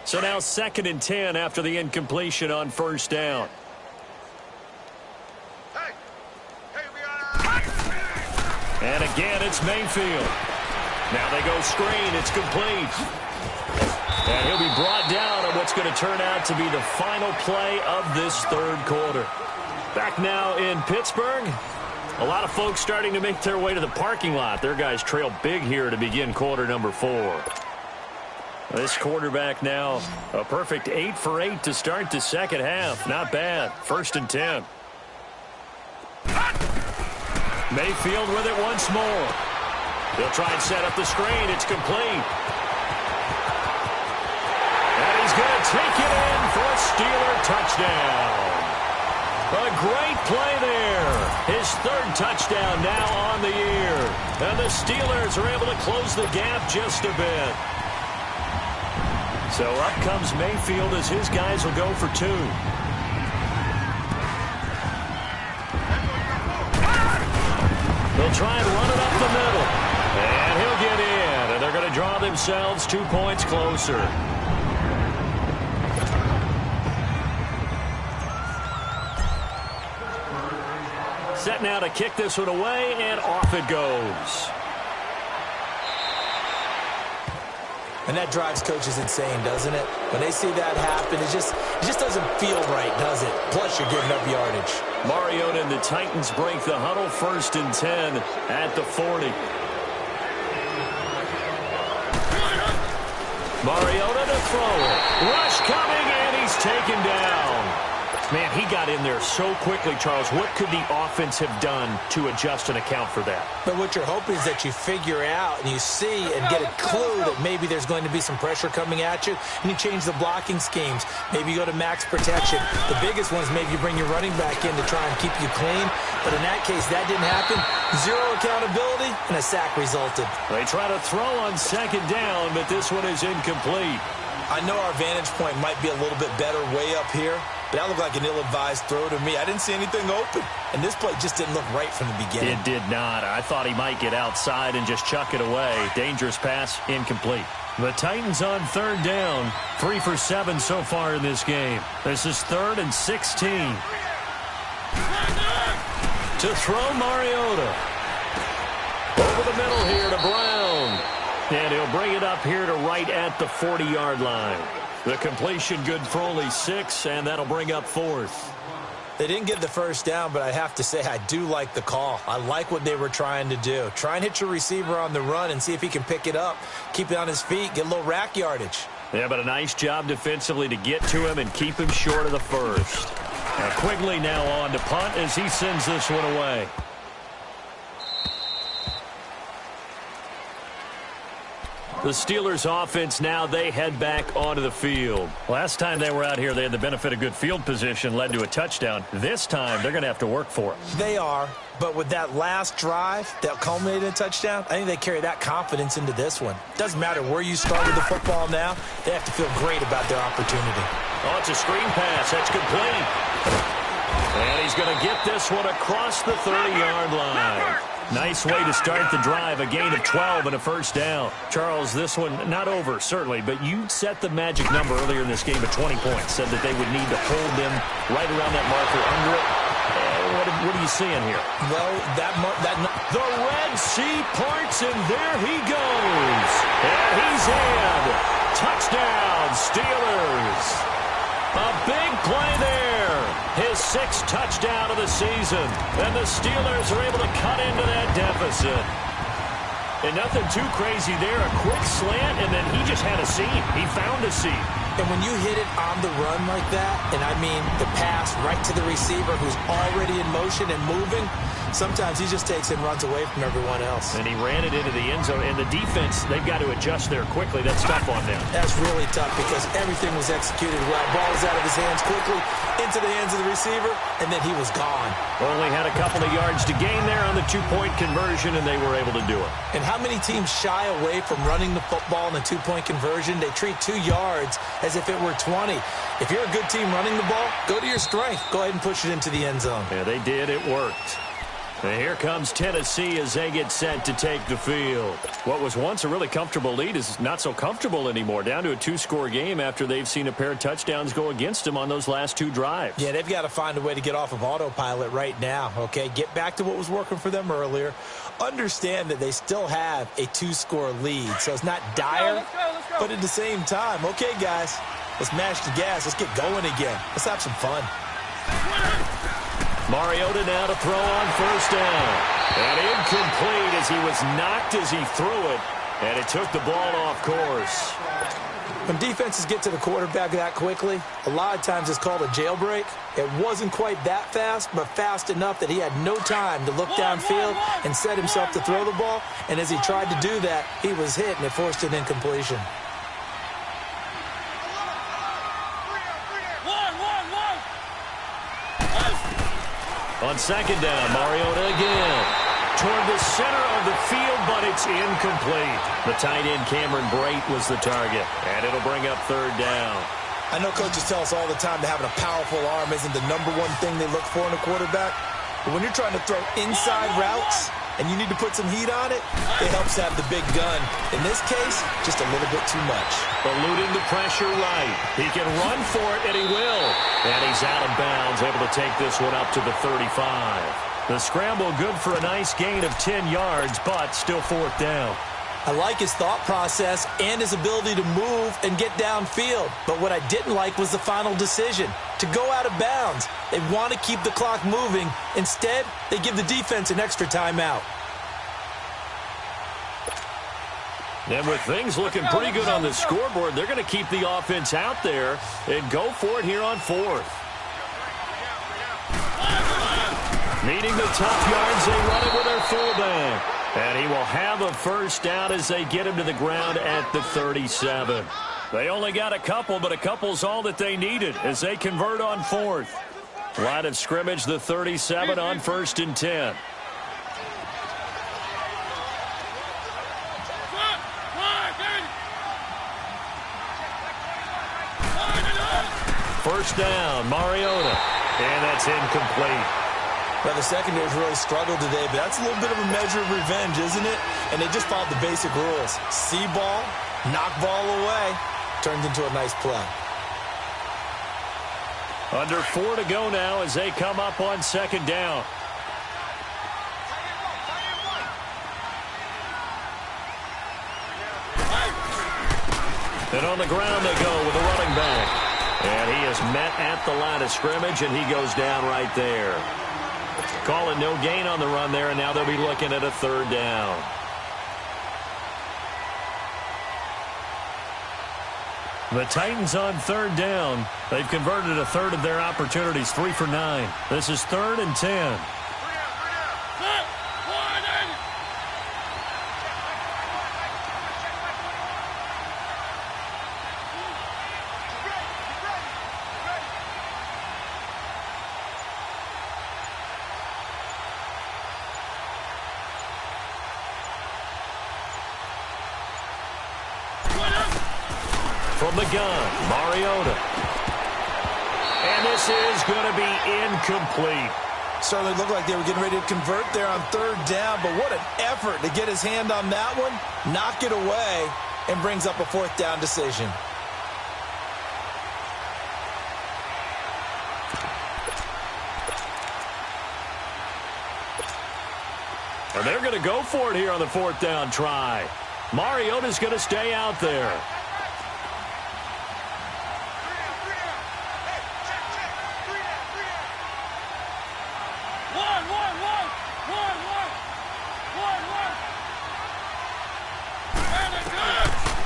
So now 2nd and 10 after the incompletion on first down. And again, it's Mayfield. Now they go screen. It's complete. And he'll be brought down on what's going to turn out to be the final play of this 3rd quarter. Back now in Pittsburgh. A lot of folks starting to make their way to the parking lot. Their guys trail big here to begin quarter number 4. This quarterback now a perfect 8 for 8 to start the second half. Not bad. 1st and 10. Mayfield with it once more. He'll try and set up the screen. It's complete. And he's going to take it in for a Steeler touchdown. A great play there. His 3rd touchdown now on the year. And the Steelers are able to close the gap just a bit. So up comes Mayfield as his guys will go for 2. They'll try and run it up the middle. And he'll get in. And they're going to draw themselves 2 points closer. Set now to kick this one away, and off it goes. And that drives coaches insane, doesn't it? When they see that happen, it just doesn't feel right, does it? Plus, you're giving up yardage. Mariota and the Titans break the huddle, 1st and 10 at the 40. Mariota to throw it. Rush coming, and he's taken down. Man, he got in there so quickly, Charles. What could the offense have done to adjust and account for that? But what you're hoping is that you figure out and you see and get a clue that maybe there's going to be some pressure coming at you, and you change the blocking schemes. Maybe you go to max protection. The biggest one is maybe you bring your running back in to try and keep you clean. But in that case, that didn't happen. Zero accountability, and a sack resulted. They try to throw on 2nd down, but this one is incomplete. I know our vantage point might be a little bit better way up here, but that looked like an ill-advised throw to me. I didn't see anything open, and this play just didn't look right from the beginning. It did not. I thought he might get outside and just chuck it away. Dangerous pass, incomplete. The Titans on 3rd down, 3 for 7 so far in this game. This is 3rd and 16. To throw Mariota. Over the middle here to Brown. And he'll bring it up here to right at the 40-yard line. The completion good for only 6, and that'll bring up 4th. They didn't get the 1st down, but I have to say I do like the call. I like what they were trying to do. Try and hit your receiver on the run and see if he can pick it up, keep it on his feet, get a little rack yardage. Yeah, but a nice job defensively to get to him and keep him short of the 1st. Now Quigley now on to punt as he sends this one away. The Steelers offense now, they head back onto the field. Last time they were out here, they had the benefit of good field position, led to a touchdown. This time, they're going to have to work for it. They are, but with that last drive that culminated in a touchdown, I think they carry that confidence into this one. Doesn't matter where you started the football now, they have to feel great about their opportunity. Oh, it's a screen pass. That's complete. And he's going to get this one across the 30-yard line. Nice way to start the drive, a gain of 12 and a 1st down. Charles, this one not over, certainly, but you set the magic number earlier in this game at 20 points, said that they would need to hold them right around that marker under it. What are you seeing here? Well, the Red Sea parts, and there he goes. And he's in. Touchdown, Steelers. A big play there. His 6th touchdown of the season. And the Steelers are able to cut into that deficit. And nothing too crazy there. A quick slant, and then he just had a seam. He found a seam. And when you hit it on the run like that, and I mean the pass right to the receiver who's already in motion and moving, sometimes he just takes and runs away from everyone else. And he ran it into the end zone. And the defense, they've got to adjust there quickly. That's tough on them. That's really tough because everything was executed well. Ball was out of his hands quickly, into the hands of the receiver, and then he was gone. Only had a couple of yards to gain there on the 2-point conversion, and they were able to do it. And how many teams shy away from running the football in the 2-point conversion? They treat 2 yards as if it were 20. If you're a good team running the ball, go to your strength. Go ahead and push it into the end zone. Yeah, they did. It worked. And here comes Tennessee as they get set to take the field. What was once a really comfortable lead is not so comfortable anymore. Down to a 2-score game after they've seen a pair of touchdowns go against them on those last 2 drives. Yeah, they've got to find a way to get off of autopilot right now, okay? Get back to what was working for them earlier. Understand that they still have a 2-score lead, so it's not dire, let's go. But at the same time, okay, guys, let's mash the gas. Let's get going again. Let's have some fun. Mariota now to throw on 1st down. And incomplete as he was knocked as he threw it. And it took the ball off course. When defenses get to the quarterback that quickly, a lot of times it's called a jailbreak. It wasn't quite that fast, but fast enough that he had no time to look downfield and set himself to throw the ball. And as he tried to do that, he was hit, and it forced an incompletion. On 2nd down, Mariota again. Toward the center of the field, but it's incomplete. The tight end, Cameron Brate, was the target. And it'll bring up 3rd down. I know coaches tell us all the time that having a powerful arm isn't the #1 thing they look for in a quarterback. But when you're trying to throw inside routes and you need to put some heat on it, it helps have the big gun. In this case, just a little bit too much. Eluding the pressure right. He can run for it, and he will. And he's out of bounds, able to take this one up to the 35. The scramble good for a nice gain of 10 yards, but still 4th down. I like his thought process and his ability to move and get downfield. But what I didn't like was the final decision. to go out of bounds. They want to keep the clock moving. Instead, they give the defense an extra timeout. And with things looking pretty good on the scoreboard, they're going to keep the offense out there and go for it here on fourth. Needing the tough yards, they run it with their fullback. And he will have a first down as they get him to the ground at the 37. They only got a couple, but a couple's all that they needed as they convert on fourth. Line of scrimmage, the 37 on 1st and 10. First down, Mariota. And that's incomplete. Well, the secondary's really struggled today, but that's a little bit of a measure of revenge, isn't it? And they just followed the basic rules. See ball, knock ball away. Turned into a nice play. Under 4 to go now as they come up on 2nd down. And on the ground they go with a running back. And he is met at the line of scrimmage, and he goes down right there. Calling no gain on the run there, and now they'll be looking at a 3rd down. The Titans on 3rd down. They've converted a third of their opportunities, 3 for 9. This is 3rd and 10. From the gun, Mariota. And this is going to be incomplete. Certainly looked like they were getting ready to convert there on 3rd down, but what an effort to get his hand on that one, knock it away, and brings up a 4th down decision. And they're going to go for it here on the 4th down try. Mariota's going to stay out there.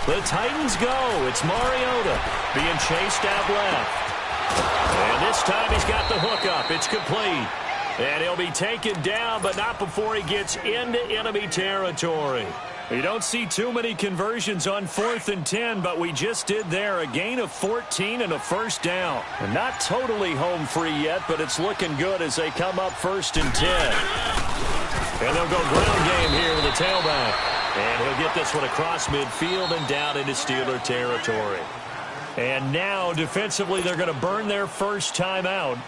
The Titans go. It's Mariota being chased out left. And this time he's got the hook up. It's complete. And he'll be taken down, but not before he gets into enemy territory. You don't see too many conversions on 4th and 10, but we just did there. A gain of 14 and a first down. And not totally home free yet, but it's looking good as they come up 1st and 10. And they'll go ground game here with the tailback. And he'll get this one across midfield and down into Steeler territory. And now, defensively, they're going to burn their first timeout.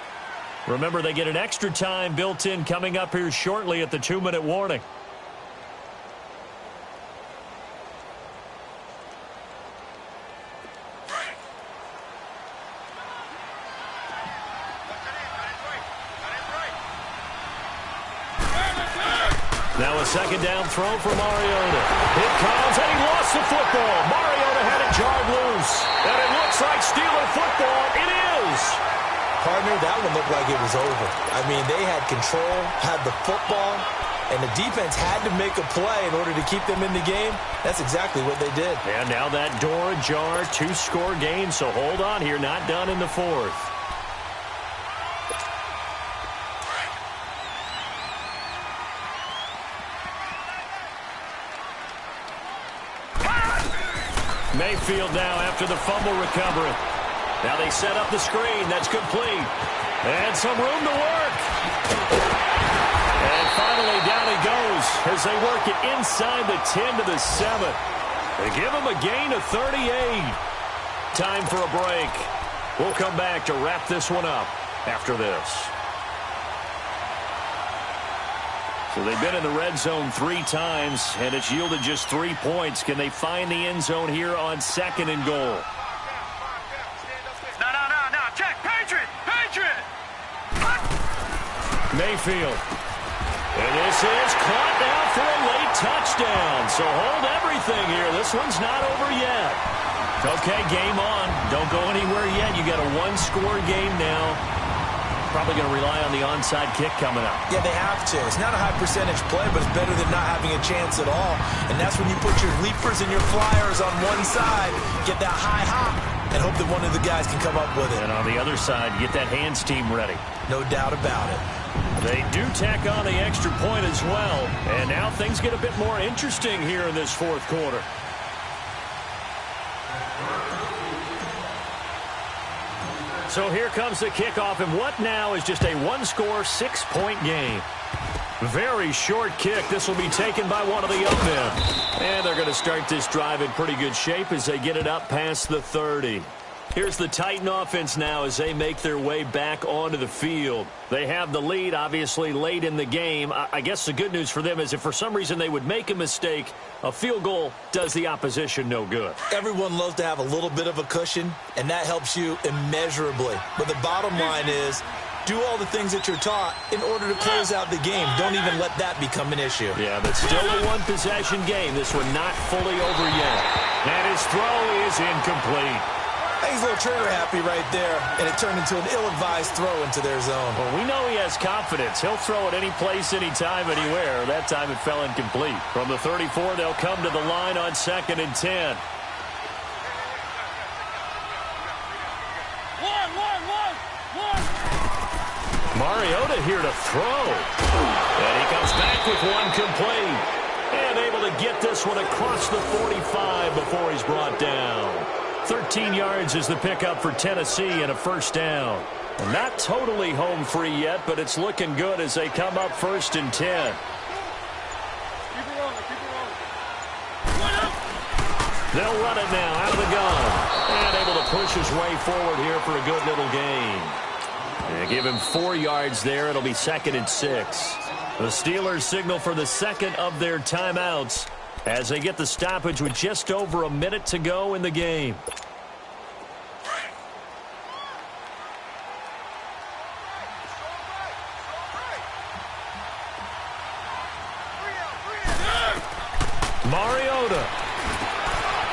Remember, they get an extra time built in coming up here shortly at the 2-minute warning. Now a 2nd down throw for Mariota. It comes, and he lost the football. Mariota had it jarred loose. And it looks like Steeler football. It is. Partner, that one looked like it was over. I mean, they had control, had the football, and the defense had to make a play in order to keep them in the game. That's exactly what they did. And now that door ajar, 2-score game, so hold on here, not done in the 4th. Mayfield now after the fumble recovery. Now they set up the screen. That's complete. And some room to work. And finally down he goes as they work it inside the 10 to the 7. They give him a gain of 38. Time for a break. We'll come back to wrap this one up after this. So they've been in the red zone 3 times, and it's yielded just 3 points. Can they find the end zone here on 2nd and goal? No. Check. Patriot. Mayfield. And this is caught now for a late touchdown. So hold everything here. This one's not over yet. Okay, game on. Don't go anywhere yet. You got a one-score game now. Probably going to rely on the onside kick coming up. Yeah, they have to. It's not a high-percentage play, but it's better than not having a chance at all. And that's when you put your leapers and your flyers on one side, get that high hop, and hope that one of the guys can come up with it. And on the other side, get that hands team ready. No doubt about it. They do tack on the extra point as well. And now things get a bit more interesting here in this fourth quarter. So here comes the kickoff, and what now is just a one-score, 6-point game. Very short kick. This will be taken by one of the young men. And they're going to start this drive in pretty good shape as they get it up past the 30. Here's the Titan offense now as they make their way back onto the field. They have the lead, obviously, late in the game. I guess the good news for them is if for some reason they would make a mistake, a field goal does the opposition no good. Everyone loves to have a little bit of a cushion, and that helps you immeasurably. But the bottom line is, do all the things that you're taught in order to close out the game. Don't even let that become an issue. Yeah, but still a one-possession game. This one not fully over yet. And his throw is incomplete. He's a little trigger happy right there, and it turned into an ill-advised throw into their zone. Well, we know he has confidence. He'll throw it any place, anytime, anywhere. That time it fell incomplete. From the 34, they'll come to the line on 2nd and 10. Mariota here to throw. And he comes back with one complete. And able to get this one across the 45 before he's brought down. 13 yards is the pickup for Tennessee and a first down. Not totally home free yet, but it's looking good as they come up 1st and 10. Keep it rolling, keep it rolling. They'll run it now out of the gun. And able to push his way forward here for a good little gain. They give him 4 yards there. It'll be 2nd and 6. The Steelers signal for the second of their timeouts as they get the stoppage with just over a minute to go in the game. Mariota.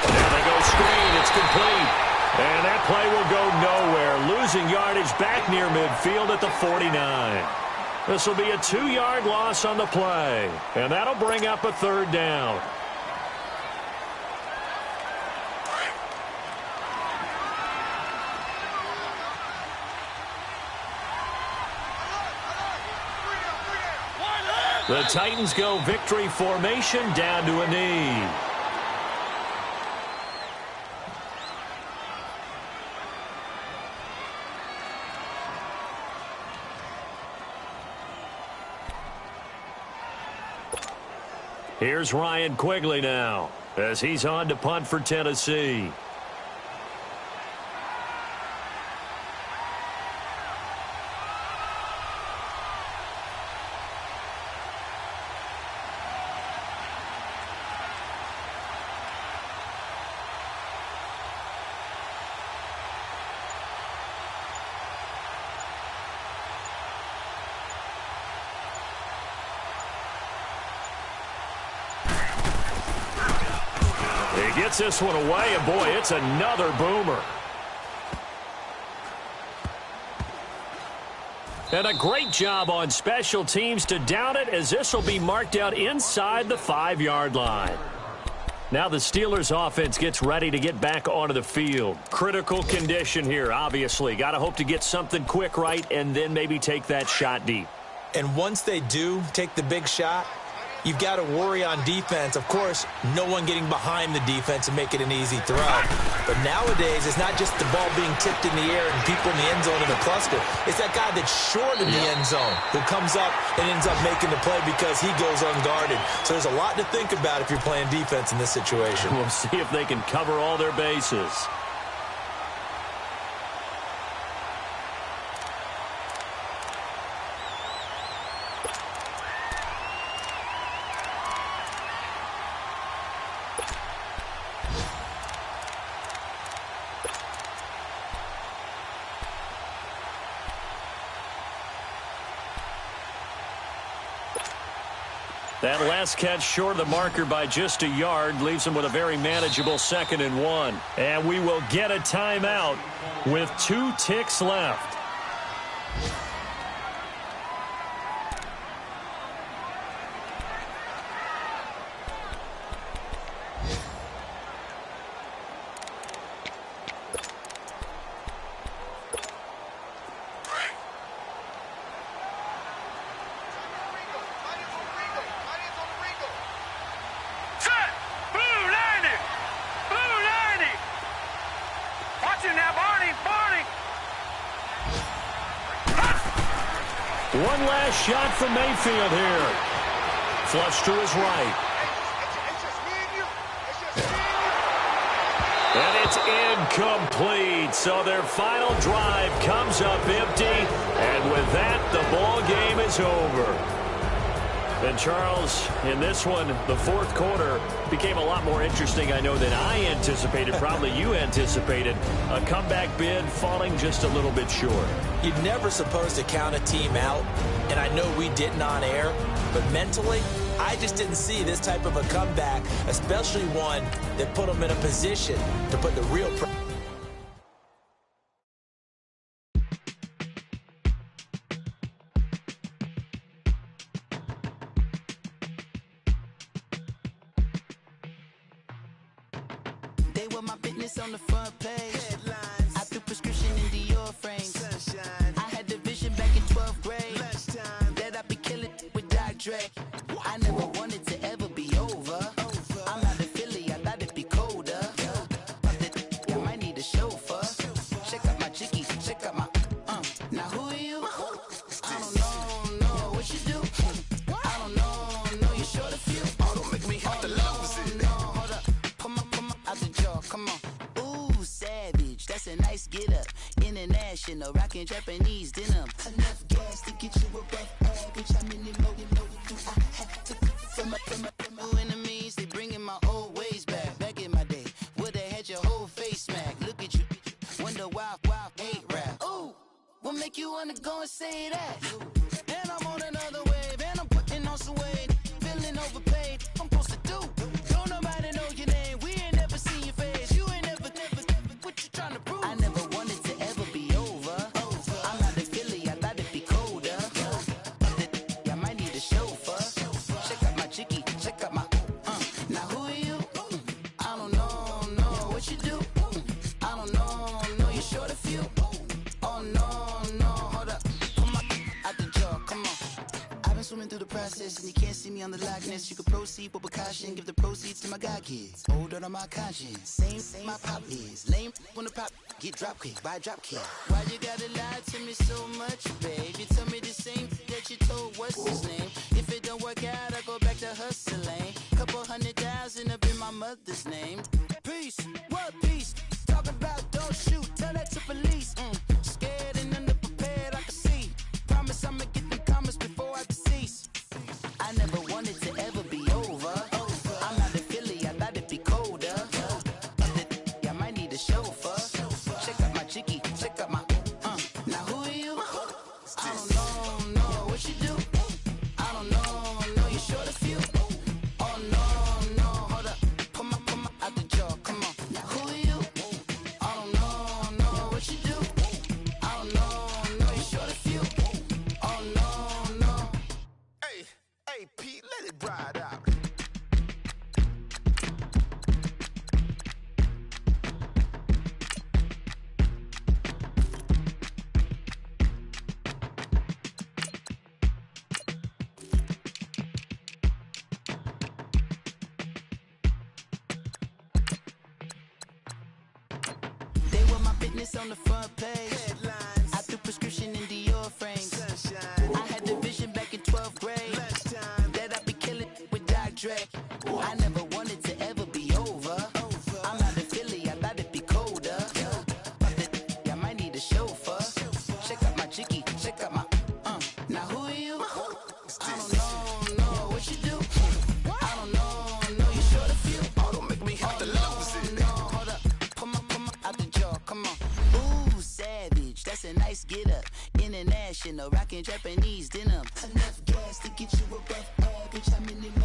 There they go, screen. It's complete. And that play will go nowhere. Losing yardage back near midfield at the 49. This will be a 2-yard loss on the play. And that'll bring up a 3rd down. The Titans go victory formation down to a knee. Here's Ryan Quigley now as he's on to punt for Tennessee. Gets this one away, and boy, it's another boomer. And a great job on special teams to down it, as this will be marked out inside the 5-yard line. Now the Steelers offense gets ready to get back onto the field. Critical condition here, obviously. Got to hope to get something quick right and then maybe take that shot deep. And once they do take the big shot, you've got to worry on defense. Of course, no one getting behind the defense and make it an easy throw. But nowadays, it's not just the ball being tipped in the air and people in the end zone in a cluster. It's that guy that's short in the end zone who comes up and ends up making the play because he goes unguarded. So there's a lot to think about if you're playing defense in this situation. We'll see if they can cover all their bases. That last catch short of the marker by just a yard leaves him with a very manageable 2nd and 1. And we will get a timeout with 2 ticks left. One last shot from Mayfield here. Flush to his right. And it's incomplete. So their final drive comes up empty. And with that, the ball game is over. And Charles, in this one, the 4th quarter became a lot more interesting, I know, than I anticipated. Probably you anticipated. A comeback bid falling just a little bit short. You're never supposed to count a team out, and I know we didn't on air, but mentally, I just didn't see this type of a comeback, especially one that put them in a position to put the real pressure. They were my business on the front page. Headlines. I threw prescription in Dior frames. Sunshine. I had the vision back in 12th grade. Lunchtime. That I'd be killing with Dr. Dre. I never wanted to ever be over. I'm out of Philly, I thought it'd be colder. I might need a chauffeur. Check out my chicky, check out my Now who are you? I don't know what you do. I don't know you short a few. Oh, don't make me have to lose it. No, hold up. Come on, out the jaw, come on. Ooh, savage, that's a nice get up. International, rockin' Japanese denim. Enough gas to get you above average. How many more do I have to from my enemies? They bringing my old ways back. Back in my day, would've had your whole face smack. Look at you, wonder why hate rap. Ooh, what make you wanna go and say that? And I'm on another wave, and I'm putting on some weight. Feeling overpaid, I'm supposed to do. Don't nobody know your name, we ain't never seen your face. You ain't never, what you trying to prove? I never wanted to ever be over. I'm out of Philly, I thought it'd be colder. I might need a chauffeur. Check out my chicky, check out my Now who are you? I don't know what you do. I don't know you're short a few. Oh no, hold up. Come on, out the jaw, come on. I've been swimming through the process, and you can't see me on the Loch Ness. You can proceed with precaution, give the proceeds to my god kids. Older on my conscience, same my pop is. Lame when the pop get drop kick, buy drop kick. Why you gotta lie to me so much, babe? You tell me the same that you told what's his name. If it don't work out, I go back to hustling. Couple 100,000 up in my mother's name. Peace, what peace? Talk about don't shoot, tell that to police. Scared and underprepared, I can see. Promise I'ma get them comments before I decease. I never wanted to ever be over. I'm out of Philly, I thought it'd be colder. I might need a chauffeur. Check out my chicky, check out my Now who are you? I don't know what you do. I don't know you're short a few. Oh no, hold up. Come on, out the jaw, come on. Now who are you? I don't know what you do. I don't know you're short a few. Oh no. Hey, Pete, let it ride out. They were my business on the front page. Headlines. I threw prescription in Dior frames. Sunshine. I had the vision back in 12th grade. Lunchtime. That I'd be killing with Dr. Dre. I never wanted to ever be over. I'm out of Philly, I thought it'd be colder. I might need a chauffeur. Check out my chicky, check out my Now who are you? I don't know what you do. I don't know you're short a few. Oh, don't make me have to lose it. No, hold up. Come on, out the jaw, come on. Ooh, savage, that's a nice get up. International, rockin' Japanese denim. Enough gas to get you above average. How many more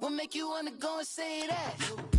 What make you wanna go and say that?